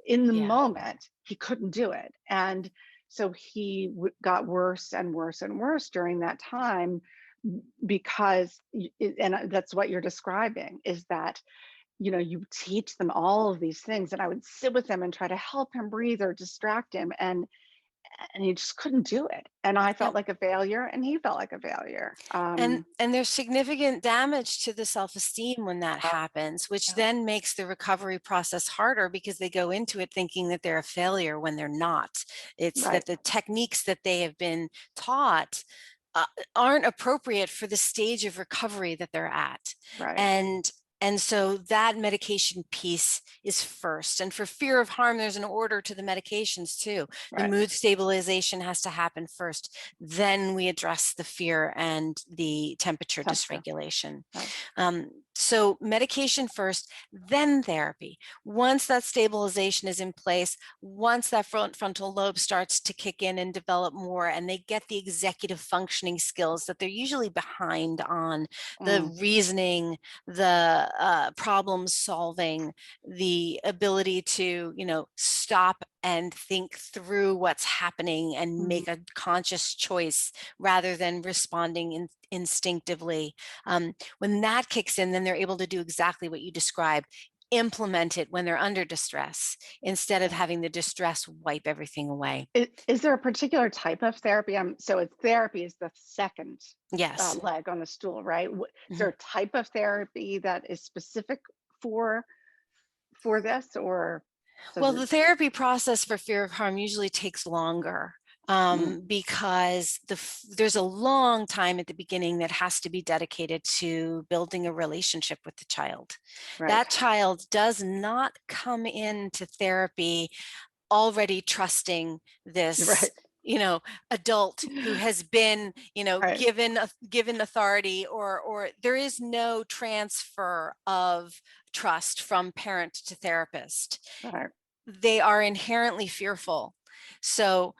[SPEAKER 1] In the
[SPEAKER 2] yeah.
[SPEAKER 1] moment, he couldn't do it. And so he got worse and worse and worse during that time, because, and that's what you're describing, is that you teach them all of these things, and I would sit with him and try to help him breathe or distract him, and he just couldn't do it, and I
[SPEAKER 2] Yeah.
[SPEAKER 1] felt like a failure and he felt like a failure.
[SPEAKER 2] And there's significant damage to the self-esteem when that
[SPEAKER 1] Oh,
[SPEAKER 2] happens, which
[SPEAKER 1] yeah.
[SPEAKER 2] then makes the recovery process harder because they go into it thinking that they're a failure when they're not. It's that
[SPEAKER 1] Right.
[SPEAKER 2] the techniques that they have been taught uh, aren't appropriate for the stage of recovery that they're at.
[SPEAKER 1] Right.
[SPEAKER 2] And and so that medication piece is first. And for fear of harm, there's an order to the medications too. The
[SPEAKER 1] Right.
[SPEAKER 2] mood stabilization has to happen first. Then we address the fear and the temperature
[SPEAKER 1] Temperature.
[SPEAKER 2] dysregulation.
[SPEAKER 1] Right.
[SPEAKER 2] So medication first, then therapy. Once that stabilization is in place, once that frontal lobe starts to kick in and develop more, and they get the executive functioning skills that they're usually behind on, the
[SPEAKER 1] Mm,
[SPEAKER 2] reasoning, the problem solving, the ability to, stop and think through what's happening and
[SPEAKER 1] mm,
[SPEAKER 2] make a conscious choice rather than responding instinctively. When that kicks in, then they're able to do exactly what you described, implement it when they're under distress instead of
[SPEAKER 1] yeah.
[SPEAKER 2] having the distress wipe everything away.
[SPEAKER 1] Is there a particular type of therapy? So it's therapy is the second
[SPEAKER 2] Yes.
[SPEAKER 1] leg on the stool, right? Is there
[SPEAKER 2] Mhm.
[SPEAKER 1] a type of therapy that is specific for this, or does
[SPEAKER 2] Well,
[SPEAKER 1] it?
[SPEAKER 2] the therapy process for fear of harm usually takes longer,
[SPEAKER 1] Mm,
[SPEAKER 2] because there's a long time at the beginning that has to be dedicated to building a relationship with the child.
[SPEAKER 1] right.
[SPEAKER 2] That child does not come into therapy already trusting this
[SPEAKER 1] Right.
[SPEAKER 2] adult who has been
[SPEAKER 1] Right.
[SPEAKER 2] given authority, or there is no transfer of trust from parent to therapist.
[SPEAKER 1] Right.
[SPEAKER 2] They are inherently fearful. So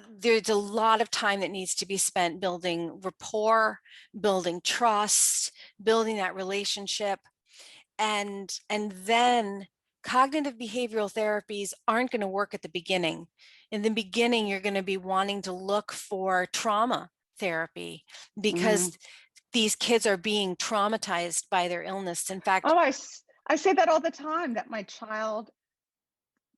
[SPEAKER 2] there's a lot of time that needs to be spent building rapport, building trust, building that relationship. And then cognitive behavioral therapies aren't going to work at the beginning. In the beginning, you're going to be wanting to look for trauma therapy
[SPEAKER 1] Mhm.
[SPEAKER 2] because these kids are being traumatized by their illness. In fact,
[SPEAKER 1] Oh, I say that all the time, that my child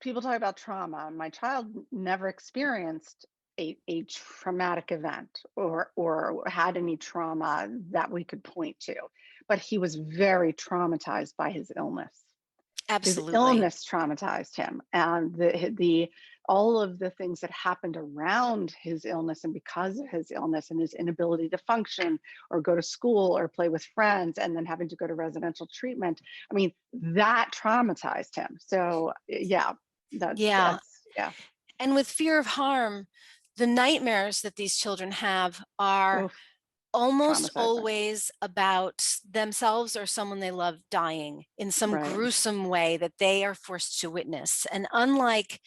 [SPEAKER 1] people talk about trauma. My child never experienced a traumatic event, or had any trauma that we could point to, but he was very traumatized by his illness. His
[SPEAKER 2] absolutely.
[SPEAKER 1] illness traumatized him, and the all of the things that happened around his illness and because of his illness and his inability to function or go to school or play with friends, and then having to go to residential treatment. I mean, that traumatized him. So yeah,
[SPEAKER 2] Yeah.
[SPEAKER 1] that's yeah.
[SPEAKER 2] And with fear of harm, the nightmares that these children have are
[SPEAKER 1] Oof,
[SPEAKER 2] almost
[SPEAKER 1] traumatizing.
[SPEAKER 2] always about themselves or someone they love dying in some
[SPEAKER 1] Right.
[SPEAKER 2] gruesome way that they are forced to witness. And unlike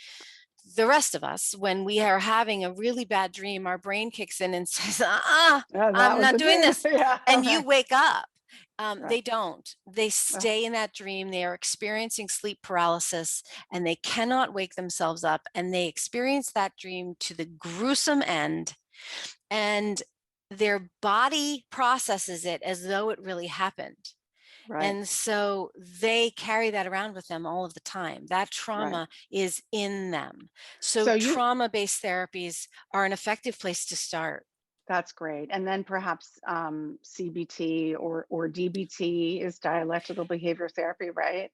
[SPEAKER 2] the rest of us, when we are having a really bad dream, our brain kicks in and says,
[SPEAKER 1] That
[SPEAKER 2] I'm
[SPEAKER 1] was
[SPEAKER 2] not
[SPEAKER 1] the
[SPEAKER 2] doing
[SPEAKER 1] dream.
[SPEAKER 2] this.
[SPEAKER 1] Yeah.
[SPEAKER 2] And you wake up.
[SPEAKER 1] Right.
[SPEAKER 2] They don't. They
[SPEAKER 1] Ugh,
[SPEAKER 2] stay in that dream. They are experiencing sleep paralysis and they cannot wake themselves up. And they experience that dream to the gruesome end. And their body processes it as though it really happened.
[SPEAKER 1] right.
[SPEAKER 2] And so they carry that around with them all of the time. That
[SPEAKER 1] Right.
[SPEAKER 2] trauma is in them. So
[SPEAKER 1] So
[SPEAKER 2] trauma-based therapies are an effective place to start.
[SPEAKER 1] that's great. And then perhaps CBT or DBT is dialectical behavior therapy, right?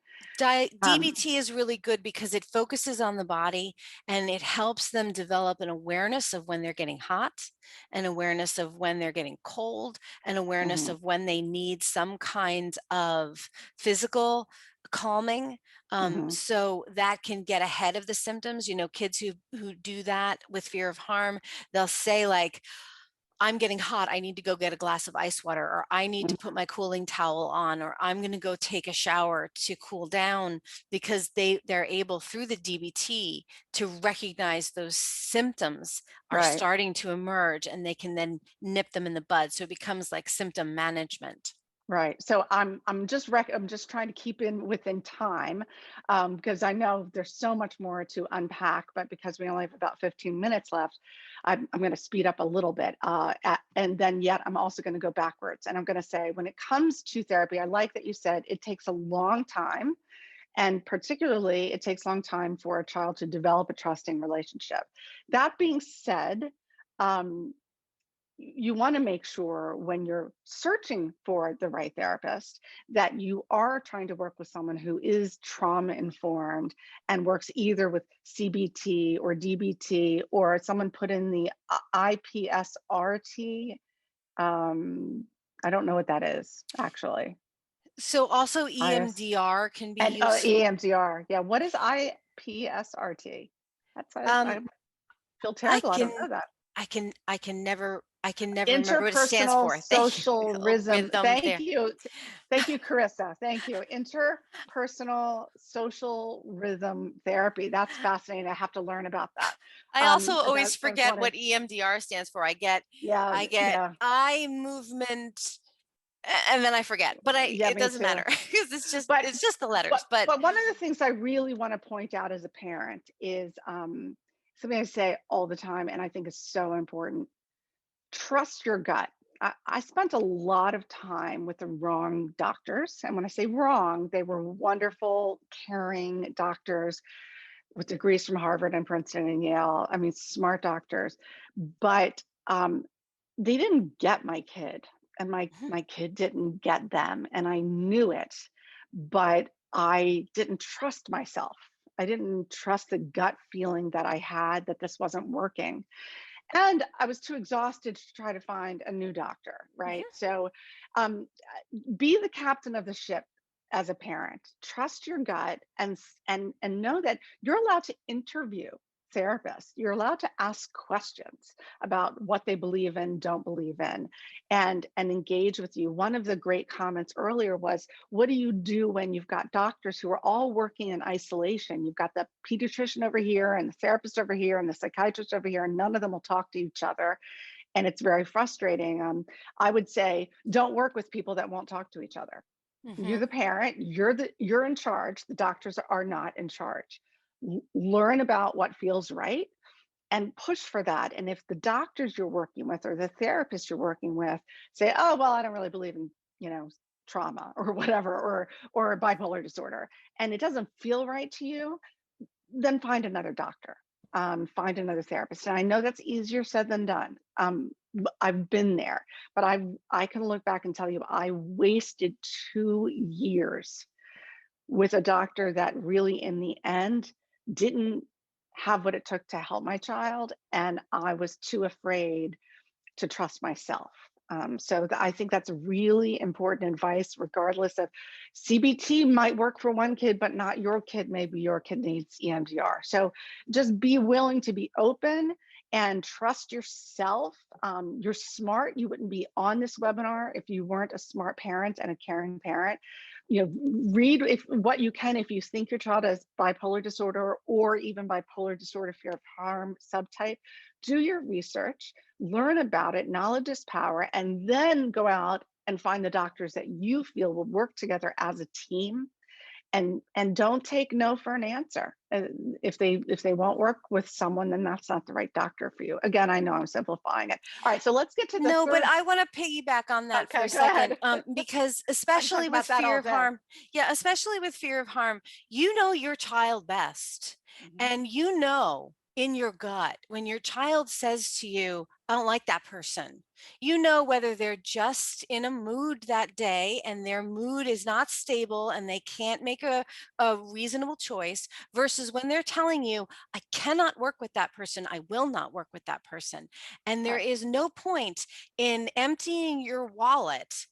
[SPEAKER 1] Um,
[SPEAKER 2] DBT is really good because it focuses on the body and it helps them develop an awareness of when they're getting hot, an awareness of when they're getting cold, an awareness
[SPEAKER 1] mhm,
[SPEAKER 2] of when they need some kind of physical calming.
[SPEAKER 1] mhm,
[SPEAKER 2] So that can get ahead of the symptoms. You know, kids who do that with fear of harm, they'll say like, I'm getting hot. I need to go get a glass of ice water, or I need to put
[SPEAKER 1] mhm.
[SPEAKER 2] my cooling towel on, or I'm going to go take a shower to cool down, because they're able through the DBT to recognize those symptoms are
[SPEAKER 1] Right.
[SPEAKER 2] starting to emerge and they can then nip them in the bud. So it becomes like symptom management.
[SPEAKER 1] Right. So I'm just trying to keep in within time, because I know there's so much more to unpack, but because we only have about 15 minutes left, I'm going to speed up a little bit, and then yet I'm also going to go backwards. And I'm going to say, when it comes to therapy, I like that you said it takes a long time, and particularly it takes a long time for a child to develop a trusting relationship. That being said, um, you want to make sure when you're searching for the right therapist that you are trying to work with someone who is trauma informed and works either with CBT or DBT, or someone put in the IPSRT. Um, I don't know what that is actually.
[SPEAKER 2] So also
[SPEAKER 1] IS
[SPEAKER 2] EMDR can be
[SPEAKER 1] and
[SPEAKER 2] useful.
[SPEAKER 1] EMDR. Yeah, what is IPSRT? That's
[SPEAKER 2] Um,
[SPEAKER 1] I feel
[SPEAKER 2] I
[SPEAKER 1] terrible. I don't
[SPEAKER 2] can
[SPEAKER 1] know that.
[SPEAKER 2] I can never remember what it stands
[SPEAKER 1] Interpersonal
[SPEAKER 2] for. Thank you.
[SPEAKER 1] social
[SPEAKER 2] Oh,
[SPEAKER 1] rhythm.
[SPEAKER 2] rhythm
[SPEAKER 1] Thank
[SPEAKER 2] there.
[SPEAKER 1] you. Thank you, Carissa. Thank you. Interpersonal social rhythm therapy. That's fascinating. I have to learn about that.
[SPEAKER 2] I also always
[SPEAKER 1] That was
[SPEAKER 2] forget
[SPEAKER 1] one of,
[SPEAKER 2] what EMDR stands for.
[SPEAKER 1] yeah,
[SPEAKER 2] I get
[SPEAKER 1] yeah,
[SPEAKER 2] eye movement and then I forget. But
[SPEAKER 1] yeah,
[SPEAKER 2] it
[SPEAKER 1] me
[SPEAKER 2] doesn't
[SPEAKER 1] too.
[SPEAKER 2] matter because
[SPEAKER 1] But
[SPEAKER 2] it's just the letters. But
[SPEAKER 1] but one of the things I really want to point out as a parent is something I say all the time, and I think is so important. Trust your gut. I spent a lot of time with the wrong doctors. And when I say wrong, they were wonderful, caring doctors with degrees from Harvard and Princeton and Yale. I mean, smart doctors. But they didn't get my kid, and
[SPEAKER 2] Mhm,
[SPEAKER 1] my kid didn't get them. And I knew it, but I didn't trust myself. I didn't trust the gut feeling that I had that this wasn't working, and I was too exhausted to try to find a new doctor, right?
[SPEAKER 2] mhm.
[SPEAKER 1] So, um, be the captain of the ship as a parent. Trust your gut, and know that you're allowed to interview therapists. You're allowed to ask questions about what they believe in, don't believe in, and engage with you. One of the great comments earlier was, what do you do when you've got doctors who are all working in isolation? You've got the pediatrician over here and the therapist over here and the psychiatrist over here, and none of them will talk to each other. And it's very frustrating. I would say, don't work with people that won't talk to each other. You're
[SPEAKER 2] Mhm.
[SPEAKER 1] the parent, you're in charge. The doctors are not in charge. Learn about what feels right and push for that. And if the doctors you're working with or the therapist you're working with say, "Oh, well, I don't really believe in, you know, trauma or whatever, or bipolar disorder," and it doesn't feel right to you, then find another doctor, find another therapist. And I know that's easier said than done. I've been there, but I can look back and tell you I wasted 2 years with a doctor that really, in the end, didn't have what it took to help my child, and I was too afraid to trust myself. I think that's really important advice, regardless of CBT might work for one kid, but not your kid. Maybe your kid needs EMDR. So just be willing to be open and trust yourself. You're smart. You wouldn't be on this webinar if you weren't a smart parent and a caring parent. Read what you can if you think your child has bipolar disorder or even bipolar disorder fear of harm subtype. Do your research, learn about it. Knowledge is power, and then go out and find the doctors that you feel will work together as a team, and don't take no for an answer. If they won't work with someone, then that's not the right doctor for you. Again, I know I'm simplifying it. All right, so let's get to the
[SPEAKER 2] No, but
[SPEAKER 1] third.
[SPEAKER 2] I want to piggyback on that for
[SPEAKER 1] Okay,
[SPEAKER 2] a
[SPEAKER 1] go
[SPEAKER 2] second,
[SPEAKER 1] ahead.
[SPEAKER 2] because
[SPEAKER 1] I can talk
[SPEAKER 2] especially with
[SPEAKER 1] about that
[SPEAKER 2] fear
[SPEAKER 1] all
[SPEAKER 2] of
[SPEAKER 1] day.
[SPEAKER 2] harm, yeah, especially with fear of harm, you know your child best. And you know in your gut when your child says to you, I don't like that person, you know whether they're just in a mood that day and their mood is not stable and they can't make a reasonable choice, versus when they're telling you, I cannot work with that person, I will not work with that person. And there
[SPEAKER 1] Right,
[SPEAKER 2] is no point in emptying your wallet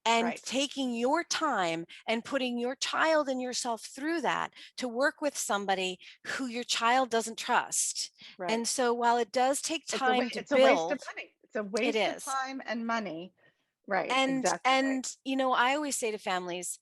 [SPEAKER 2] and
[SPEAKER 1] right,
[SPEAKER 2] taking your time and putting your child and yourself through that to work with somebody who your child doesn't trust.
[SPEAKER 1] right.
[SPEAKER 2] And so while it does take time to
[SPEAKER 1] It's a waste of
[SPEAKER 2] build,
[SPEAKER 1] money. It's a
[SPEAKER 2] it
[SPEAKER 1] waste of
[SPEAKER 2] is.
[SPEAKER 1] time and money. Right,
[SPEAKER 2] And
[SPEAKER 1] exactly right.
[SPEAKER 2] and you know, I always say to families,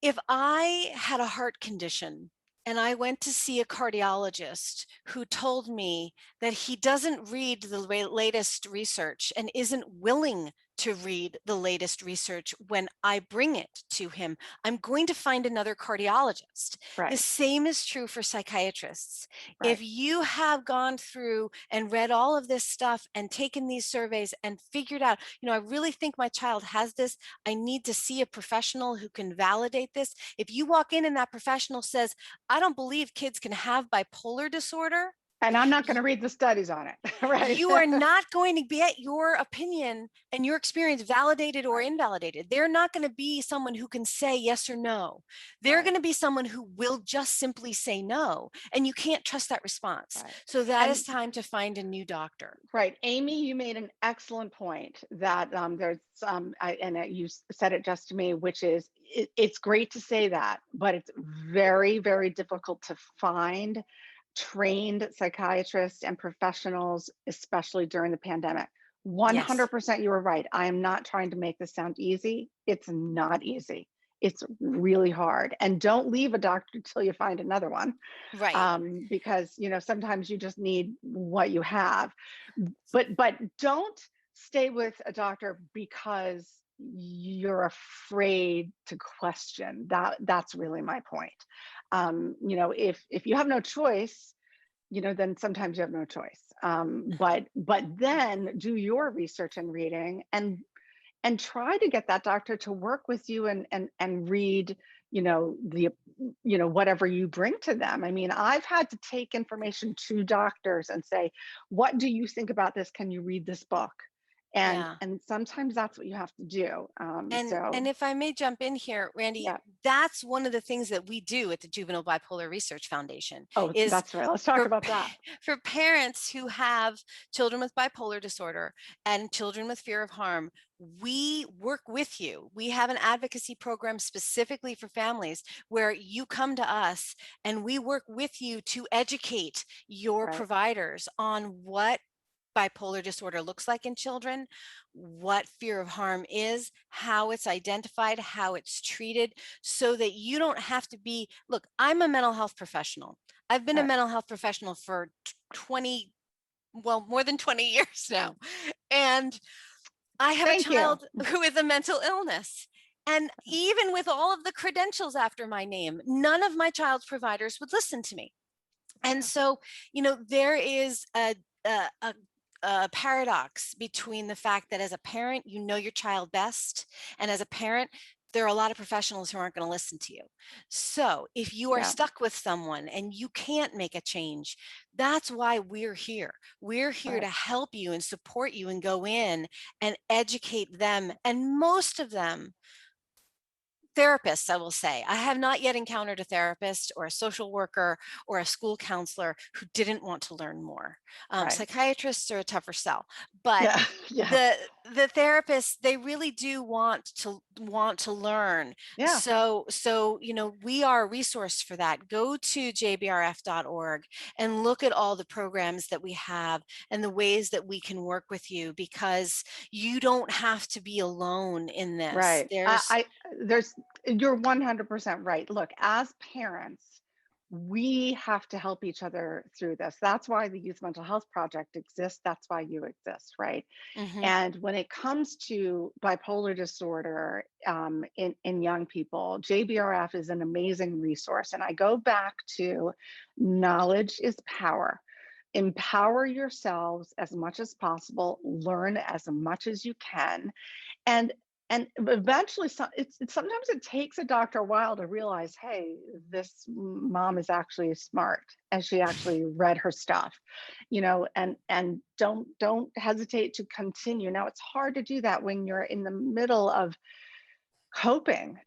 [SPEAKER 2] if I had a heart condition and I went to see a cardiologist who told me that he doesn't read the latest research and isn't willing to read the latest research when I bring it to him, I'm going to find another cardiologist. The
[SPEAKER 1] Right,
[SPEAKER 2] same is true for psychiatrists. If
[SPEAKER 1] right.
[SPEAKER 2] you have gone through and read all of this stuff and taken these surveys and figured out, I really think my child has this, I need to see a professional who can validate this. If you walk in and that professional says, I don't believe kids can have bipolar disorder,
[SPEAKER 1] And I'm not going to read the studies on it. Right.
[SPEAKER 2] you are not going to get your opinion and your experience validated or
[SPEAKER 1] Right,
[SPEAKER 2] invalidated. They're not going to be someone who can say yes or no. They're
[SPEAKER 1] right,
[SPEAKER 2] going to be someone who will just simply say no. And you can't trust that response.
[SPEAKER 1] right.
[SPEAKER 2] So that is
[SPEAKER 1] And
[SPEAKER 2] time to find a new doctor.
[SPEAKER 1] right, Amy, you made an excellent point that there's you said it just to me, which is it's great to say that, but it's very, very difficult to find trained psychiatrists and professionals, especially during the pandemic.
[SPEAKER 2] Yes,
[SPEAKER 1] 100% you were right. I am not trying to make this sound easy. It's not easy. It's really hard. And don't leave a doctor till you find another one,
[SPEAKER 2] right.
[SPEAKER 1] because sometimes you just need what you have. But don't stay with a doctor because you're afraid to question. That's really my point. If you have no choice, then sometimes you have no choice. But then do your research and reading, and try to get that doctor to work with you, and read the whatever you bring to them. I mean, I've had to take information to doctors and say, what do you think about this? Can you read this book? and
[SPEAKER 2] Yeah.
[SPEAKER 1] and sometimes that's what you have to do.
[SPEAKER 2] And
[SPEAKER 1] So
[SPEAKER 2] if I may jump in here, Randy,
[SPEAKER 1] yeah.
[SPEAKER 2] that's one of the things that we do at the Juvenile Bipolar Research Foundation
[SPEAKER 1] Oh,
[SPEAKER 2] is
[SPEAKER 1] that's right, let's talk
[SPEAKER 2] for
[SPEAKER 1] about that.
[SPEAKER 2] for parents who have children with bipolar disorder and children with fear of harm. We work with you. We have an advocacy program specifically for families where you come to us and we work with you to educate your
[SPEAKER 1] Right,
[SPEAKER 2] providers on what bipolar disorder looks like in children, what fear of harm is, how it's identified, how it's treated, so that you don't have to be, look, I'm a mental health professional. I've been a
[SPEAKER 1] right.
[SPEAKER 2] mental health professional for 20, well, more than 20 years now. And I have a
[SPEAKER 1] Thank you.
[SPEAKER 2] child who is a mental illness. And even with all of the credentials after my name, none of my child's providers would listen to me. And
[SPEAKER 1] Yeah.
[SPEAKER 2] so, there is a paradox between the fact that as a parent, you know your child best, and as a parent, there are a lot of professionals who aren't going to listen to you. So if you are
[SPEAKER 1] Yeah.
[SPEAKER 2] stuck with someone and you can't make a change, that's why we're here. We're here to
[SPEAKER 1] Right.
[SPEAKER 2] help you and support you and go in and educate them. And most of them, therapists, I will say. I have not yet encountered a therapist or a social worker or a school counselor who didn't want to learn more.
[SPEAKER 1] Right.
[SPEAKER 2] Psychiatrists are a tougher sell, but
[SPEAKER 1] Yeah. Yeah.
[SPEAKER 2] the therapists, they really do want to learn.
[SPEAKER 1] Yeah.
[SPEAKER 2] So we are a resource for that. Go to jbrf.org and look at all the programs that we have and the ways that we can work with you, because you don't have to be alone in this.
[SPEAKER 1] Right.
[SPEAKER 2] There's
[SPEAKER 1] There's, you're 100% right. Look, as parents, we have to help each other through this. That's why the Youth Mental Health Project exists. That's why you exist, right?
[SPEAKER 2] Mhm.
[SPEAKER 1] And when it comes to bipolar disorder in young people, JBRF is an amazing resource. And I go back to knowledge is power. Empower yourselves as much as possible, learn as much as you can, and eventually sometimes it takes a doctor a while to realize, hey, this mom is actually smart and she actually read her stuff, and don't hesitate to continue. Now it's hard to do that when you're in the middle of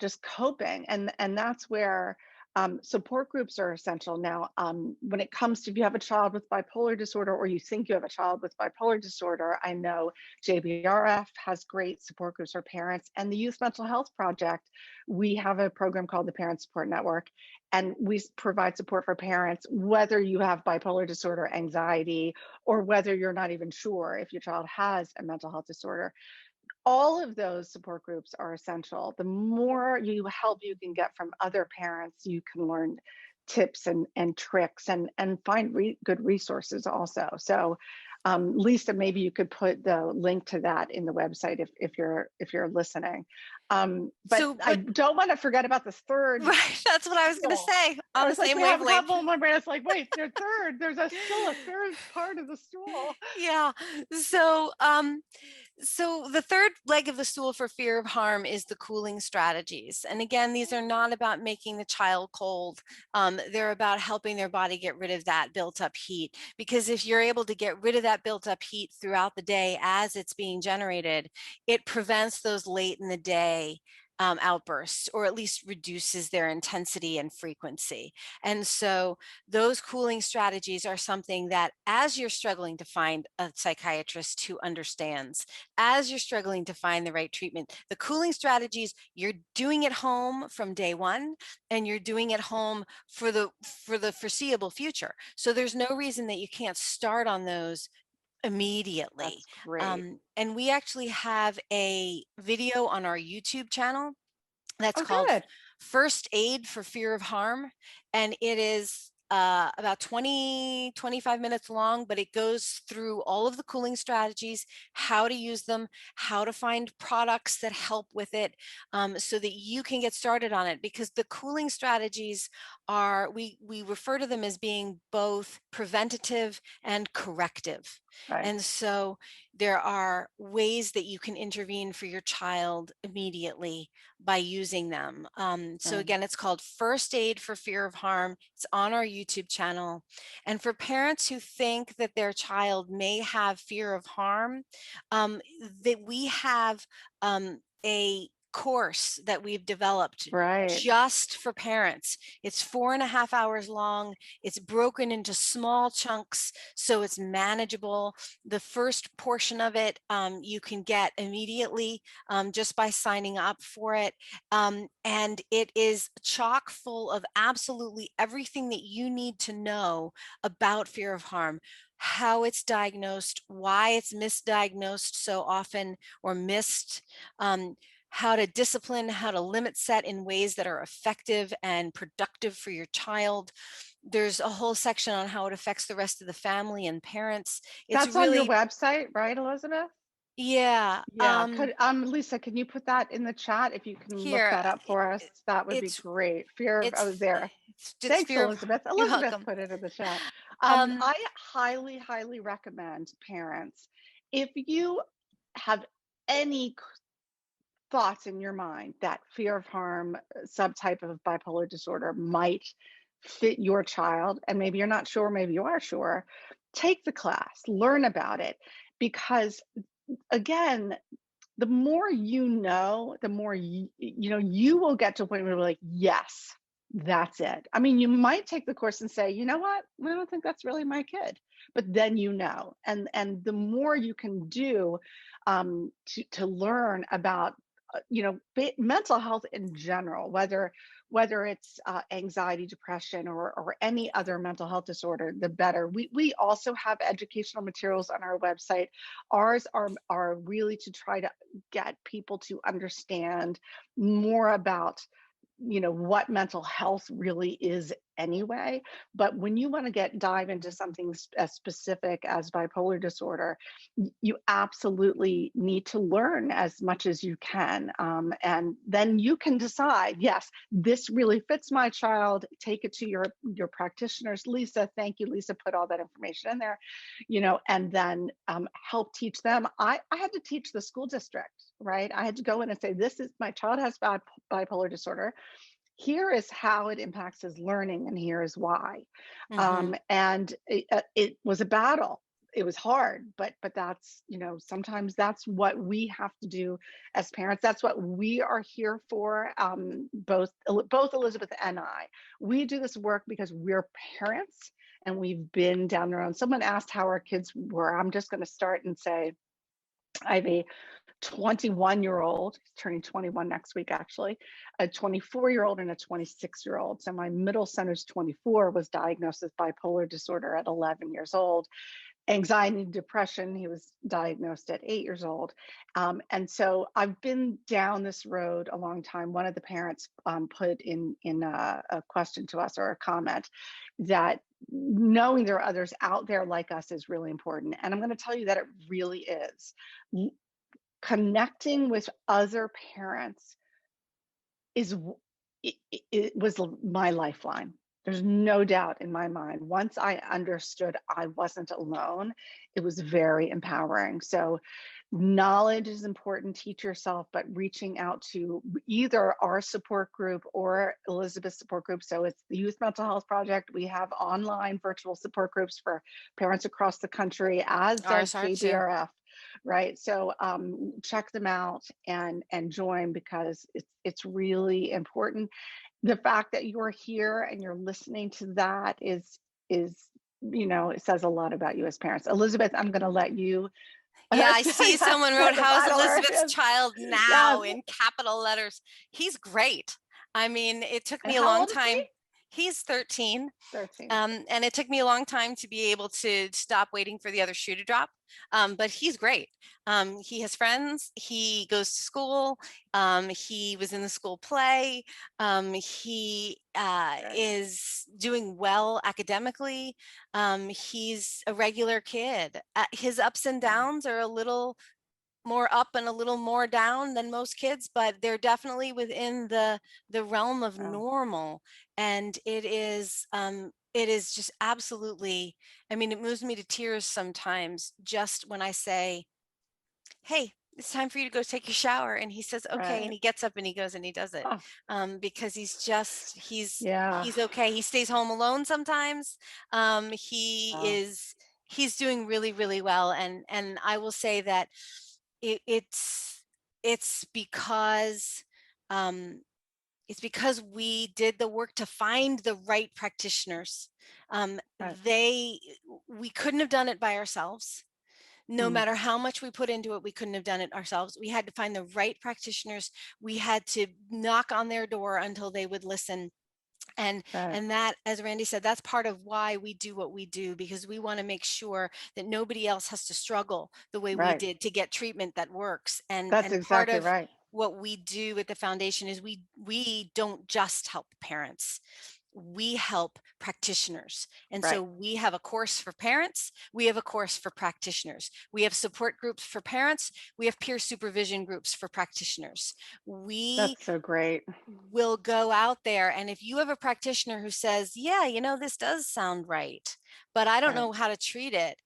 [SPEAKER 1] just coping, and that's where support groups are essential. Now, when it comes to, if you have a child with bipolar disorder or you think you have a child with bipolar disorder, I know JBRF has great support groups for parents, and the Youth Mental Health Project, we have a program called the Parent Support Network, and we provide support for parents whether you have bipolar disorder, anxiety, or whether you're not even sure if your child has a mental health disorder. All of those support groups are essential. The more help you can get from other parents, you can learn tips and tricks, and find good resources also. So, Lisa, maybe you could put the link to that in the website if you're listening. But I
[SPEAKER 2] but
[SPEAKER 1] don't want to forget about this third
[SPEAKER 2] right, that's what I was going to
[SPEAKER 1] stool.
[SPEAKER 2] say. On
[SPEAKER 1] I
[SPEAKER 2] the
[SPEAKER 1] was like,
[SPEAKER 2] same
[SPEAKER 1] we have a
[SPEAKER 2] wavelength.
[SPEAKER 1] couple in my brain. It's like, wait, there's still a third part of the stool.
[SPEAKER 2] Yeah. So, the third leg of the stool for fear of harm is the cooling strategies. And again, these are not about making the child cold. They're about helping their body get rid of that built up heat. Because if you're able to get rid of that built up heat throughout the day as it's being generated, it prevents those late in the day outbursts, or at least reduces their intensity and frequency. And so those cooling strategies are something that, as you're struggling to find a psychiatrist who understands, as you're struggling to find the right treatment, the cooling strategies, you're doing at home from day one, and you're doing at home for the foreseeable future. So there's no reason that you can't start on those immediately.
[SPEAKER 1] That's great.
[SPEAKER 2] And we actually have a video on our YouTube channel that's
[SPEAKER 1] Oh,
[SPEAKER 2] called
[SPEAKER 1] good.
[SPEAKER 2] First Aid for Fear of Harm. And it is about 25 minutes long, but it goes through all of the cooling strategies, how to use them, how to find products that help with it, so that you can get started on it. Because the cooling strategies are, we refer to them as being both preventative and corrective.
[SPEAKER 1] Right.
[SPEAKER 2] And so there are ways that you can intervene for your child immediately by using them. So
[SPEAKER 1] Right.
[SPEAKER 2] again, it's called First Aid for Fear of Harm. It's on our YouTube channel. And for parents who think that their child may have fear of harm, that we have a course that we've developed
[SPEAKER 1] Right.
[SPEAKER 2] just for parents. It's 4.5 hours long. It's broken into small chunks, so it's manageable. The first portion of it you can get immediately just by signing up for it. And it is chock full of absolutely everything that you need to know about fear of harm, how it's diagnosed, why it's misdiagnosed so often or missed, how to discipline, how to limit set in ways that are effective and productive for your child. There's a whole section on how it affects the rest of the family and parents. It's
[SPEAKER 1] That's on your
[SPEAKER 2] really,
[SPEAKER 1] website, right, Elizabeth?
[SPEAKER 2] yeah.
[SPEAKER 1] Yeah. Lisa, can you put that in the chat? If you can look
[SPEAKER 2] Here,
[SPEAKER 1] that up for us, that would be
[SPEAKER 2] it's
[SPEAKER 1] great. Oh,
[SPEAKER 2] it's
[SPEAKER 1] there.
[SPEAKER 2] it's
[SPEAKER 1] Thanks,
[SPEAKER 2] fear of.
[SPEAKER 1] Elizabeth.
[SPEAKER 2] You're
[SPEAKER 1] Elizabeth
[SPEAKER 2] welcome.
[SPEAKER 1] put it in the chat.
[SPEAKER 2] Um,
[SPEAKER 1] I highly, highly recommend parents, if you have any thoughts in your mind that fear of harm subtype of bipolar disorder might fit your child, and maybe you're not sure, maybe you are sure, take the class, learn about it, because again, the more you know, the more you will get to a point where you're like, yes, That's it. I mean, you might take the course and say, you know what, I don't think that's really my kid, but then and the more you can do to learn about mental health in general, whether it's anxiety, depression, or any other mental health disorder, the better. We also have educational materials on our website. Ours are really to try to get people to understand more about what mental health really is anyway. But when you want to dive into something as specific as bipolar disorder, you absolutely need to learn as much as you can, and then you can decide, yes, this really fits my child. Take it to your practitioners. Lisa, thank you, Lisa, put all that information in there, and then help teach them. I had to teach the school district, right? I had to go in and say, this is, my child has bipolar disorder. Here is how it impacts his learning, and here is why.
[SPEAKER 2] Hmm.
[SPEAKER 1] And it was a battle. It was hard, but that's, sometimes that's what we have to do as parents. That's what we are here for. Both Elizabeth and I, we do this work because we're parents and we've been down the road. Someone asked how our kids were. I'm just going to start and say, I have a 21-year-old, turning 21 next week, actually, a 24-year-old and a 26-year-old. So my middle son, who's 24, was diagnosed with bipolar disorder at 11 years old. Anxiety and depression, he was diagnosed at 8 years old. And so I've been down this road a long time. One of the parents put in a question to us, or a comment, that knowing there are others out there like us is really important. And I'm going to tell you that it really is. Connecting with other parents is it was my lifeline. There's no doubt in my mind. Once I understood I wasn't alone, it was very empowering. So knowledge is important. Teach yourself, but reaching out to either our support group or Elizabeth's support group. So it's the Youth Mental Health Project. We have online virtual support groups for parents across the country, as does
[SPEAKER 2] Ours are too.
[SPEAKER 1] JBRF. Right. So check them out and join, because it's really important. The fact that you're here and you're listening to that is it says a lot about you as parents. Elizabeth, I'm going to let you
[SPEAKER 2] Yeah, I
[SPEAKER 1] say
[SPEAKER 2] see someone wrote,
[SPEAKER 1] what the
[SPEAKER 2] "How's
[SPEAKER 1] final word
[SPEAKER 2] Elizabeth's
[SPEAKER 1] is.
[SPEAKER 2] child
[SPEAKER 1] Yes.
[SPEAKER 2] now?" in capital letters. He's great. I mean, it took
[SPEAKER 1] And
[SPEAKER 2] me a
[SPEAKER 1] how
[SPEAKER 2] long
[SPEAKER 1] old is he?
[SPEAKER 2] time. He's 13.
[SPEAKER 1] 13.
[SPEAKER 2] And it took me a long time to be able to stop waiting for the other shoe to drop. But he's great. He has friends. He goes to school. He was in the school play. He
[SPEAKER 1] Right.
[SPEAKER 2] is doing well academically. He's a regular kid. His ups and
[SPEAKER 1] Yeah.
[SPEAKER 2] downs are a little more up and a little more down than most kids, but they're definitely within the realm of
[SPEAKER 1] Oh,
[SPEAKER 2] normal. And it is just absolutely, I mean, it moves me to tears sometimes just when I say, "Hey, it's time for you to go take your shower," and he says, "Okay," and
[SPEAKER 1] right.
[SPEAKER 2] he gets up and he goes and he does it.
[SPEAKER 1] Oh,
[SPEAKER 2] Because
[SPEAKER 1] yeah.
[SPEAKER 2] he's okay. He stays home alone sometimes.
[SPEAKER 1] Oh,
[SPEAKER 2] He's doing really, really well. And I will say that it, it's it's because um, it's because we did the work to find the right practitioners. Um,
[SPEAKER 1] right.
[SPEAKER 2] they We couldn't have done it by ourselves. No
[SPEAKER 1] Mm,
[SPEAKER 2] matter how much we put into it, we couldn't have done it ourselves. We had to find the right practitioners. We had to knock on their door until they would listen. and
[SPEAKER 1] right.
[SPEAKER 2] and that, as Randy said, that's part of why we do what we do, because we want to make sure that nobody else has to struggle the way we
[SPEAKER 1] Right.
[SPEAKER 2] did to get treatment that works. and
[SPEAKER 1] That's
[SPEAKER 2] and part
[SPEAKER 1] exactly
[SPEAKER 2] of
[SPEAKER 1] right.
[SPEAKER 2] what we do at the foundation is we don't just help parents, we help practitioners. And
[SPEAKER 1] Right.
[SPEAKER 2] so we have a course for parents, we have a course for practitioners, we have support groups for parents, we have peer supervision groups for practitioners. We
[SPEAKER 1] That's so great.
[SPEAKER 2] will go out there, and if you have a practitioner who says, "Yeah, this does sound right, but I don't
[SPEAKER 1] Right.
[SPEAKER 2] know how to treat it,"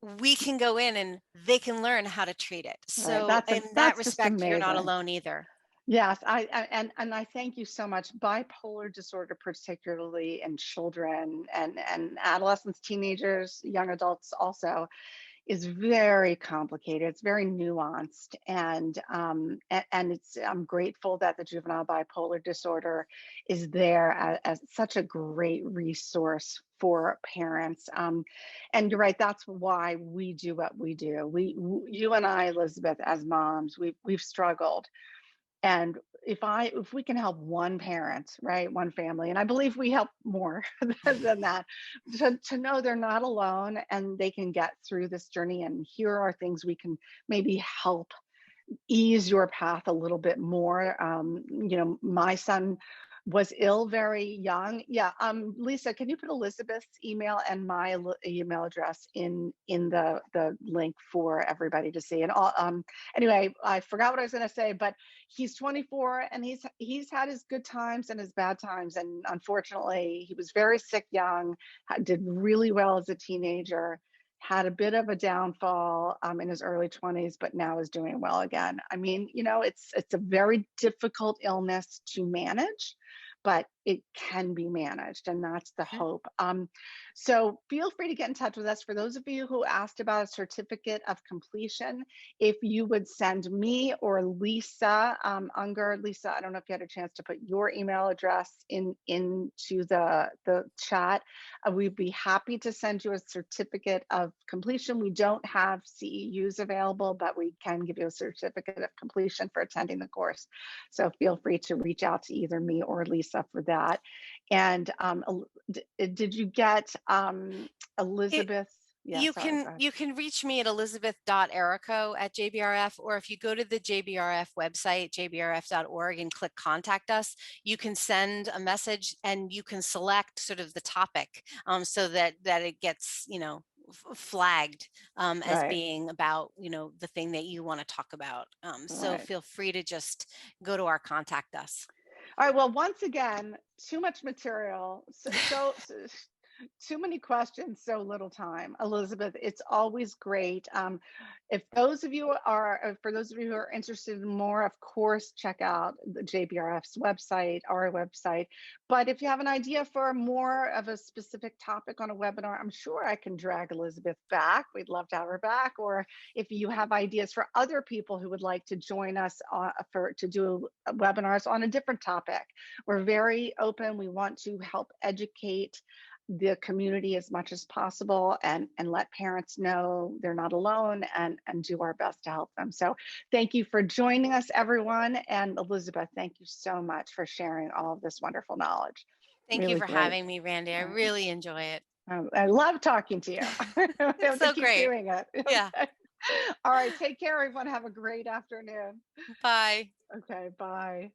[SPEAKER 2] we can go in and they can learn how to treat it.
[SPEAKER 1] Right.
[SPEAKER 2] So in that
[SPEAKER 1] That's just
[SPEAKER 2] respect, you're not
[SPEAKER 1] amazing.
[SPEAKER 2] alone either.
[SPEAKER 1] Yes, and I thank you so much. Bipolar disorder, particularly in children and adolescents, teenagers, young adults also, is very complicated. It's very nuanced, and it's I'm grateful that the juvenile bipolar disorder is there as such a great resource for parents. And you're right, that's why we do what we do. You and I, Elizabeth, as moms, we've struggled, and if we can help one parent, right, one family, and I believe we help more than that, to know they're not alone and they can get through this journey, and here are things we can maybe help ease your path a little bit more. My son was ill very young. Yeah. Lisa, can you put Elizabeth's email and my email address in the link for everybody to see? And all, anyway, I forgot what I was going to say, but he's 24 and he's had his good times and his bad times. And unfortunately, he was very sick young, did really well as a teenager, had a bit of a downfall in his early 20s, but now is doing well again. I mean, it's a very difficult illness to manage, but it can be managed, and that's the
[SPEAKER 2] Mhm.
[SPEAKER 1] hope. So feel free to get in touch with us. For those of you who asked about a certificate of completion, if you would send me or Lisa Unger, Lisa, I don't know if you had a chance to put your email address into the chat. We'd be happy to send you a certificate of completion. We don't have CEUs available, but we can give you a certificate of completion for attending the course. So feel free to reach out to either me or Lisa for that. And did you get
[SPEAKER 2] It,
[SPEAKER 1] Elizabeth? Yeah,
[SPEAKER 2] you
[SPEAKER 1] sorry,
[SPEAKER 2] can
[SPEAKER 1] go ahead.
[SPEAKER 2] you can reach me at elizabeth.erico@JBRF, or if you go to the JBRF website, jbrf.org, and click contact us, you can send a message and you can select sort of the topic, so that it gets, flagged, as
[SPEAKER 1] Right,
[SPEAKER 2] being about, the thing that you want to talk about. So
[SPEAKER 1] right.
[SPEAKER 2] feel free to just go to our contact us.
[SPEAKER 1] All right. Well, once again, too much material. Too many questions, so little time. Elizabeth, it's always great. For those of you who are interested in more, of course, check out the JBRF's website, our website. But if you have an idea for more of a specific topic on a webinar, I'm sure I can drag Elizabeth back. We'd love to have her back. Or if you have ideas for other people who would like to join us to do webinars on a different topic, we're very open. We want to help educate the community as much as possible, and let parents know they're not alone, and do our best to help them. So thank you for joining us, everyone. And Elizabeth, thank you so much for sharing all of this wonderful knowledge.
[SPEAKER 2] Thank you
[SPEAKER 1] Really
[SPEAKER 2] for
[SPEAKER 1] great.
[SPEAKER 2] having me, Randy. I
[SPEAKER 1] All right.
[SPEAKER 2] really enjoy it.
[SPEAKER 1] I love talking to you. I
[SPEAKER 2] It's
[SPEAKER 1] have to
[SPEAKER 2] so
[SPEAKER 1] keep
[SPEAKER 2] great.
[SPEAKER 1] doing it.
[SPEAKER 2] Yeah.
[SPEAKER 1] Okay. All right. Take care, everyone. Have a great afternoon.
[SPEAKER 2] Bye.
[SPEAKER 1] Okay. Bye.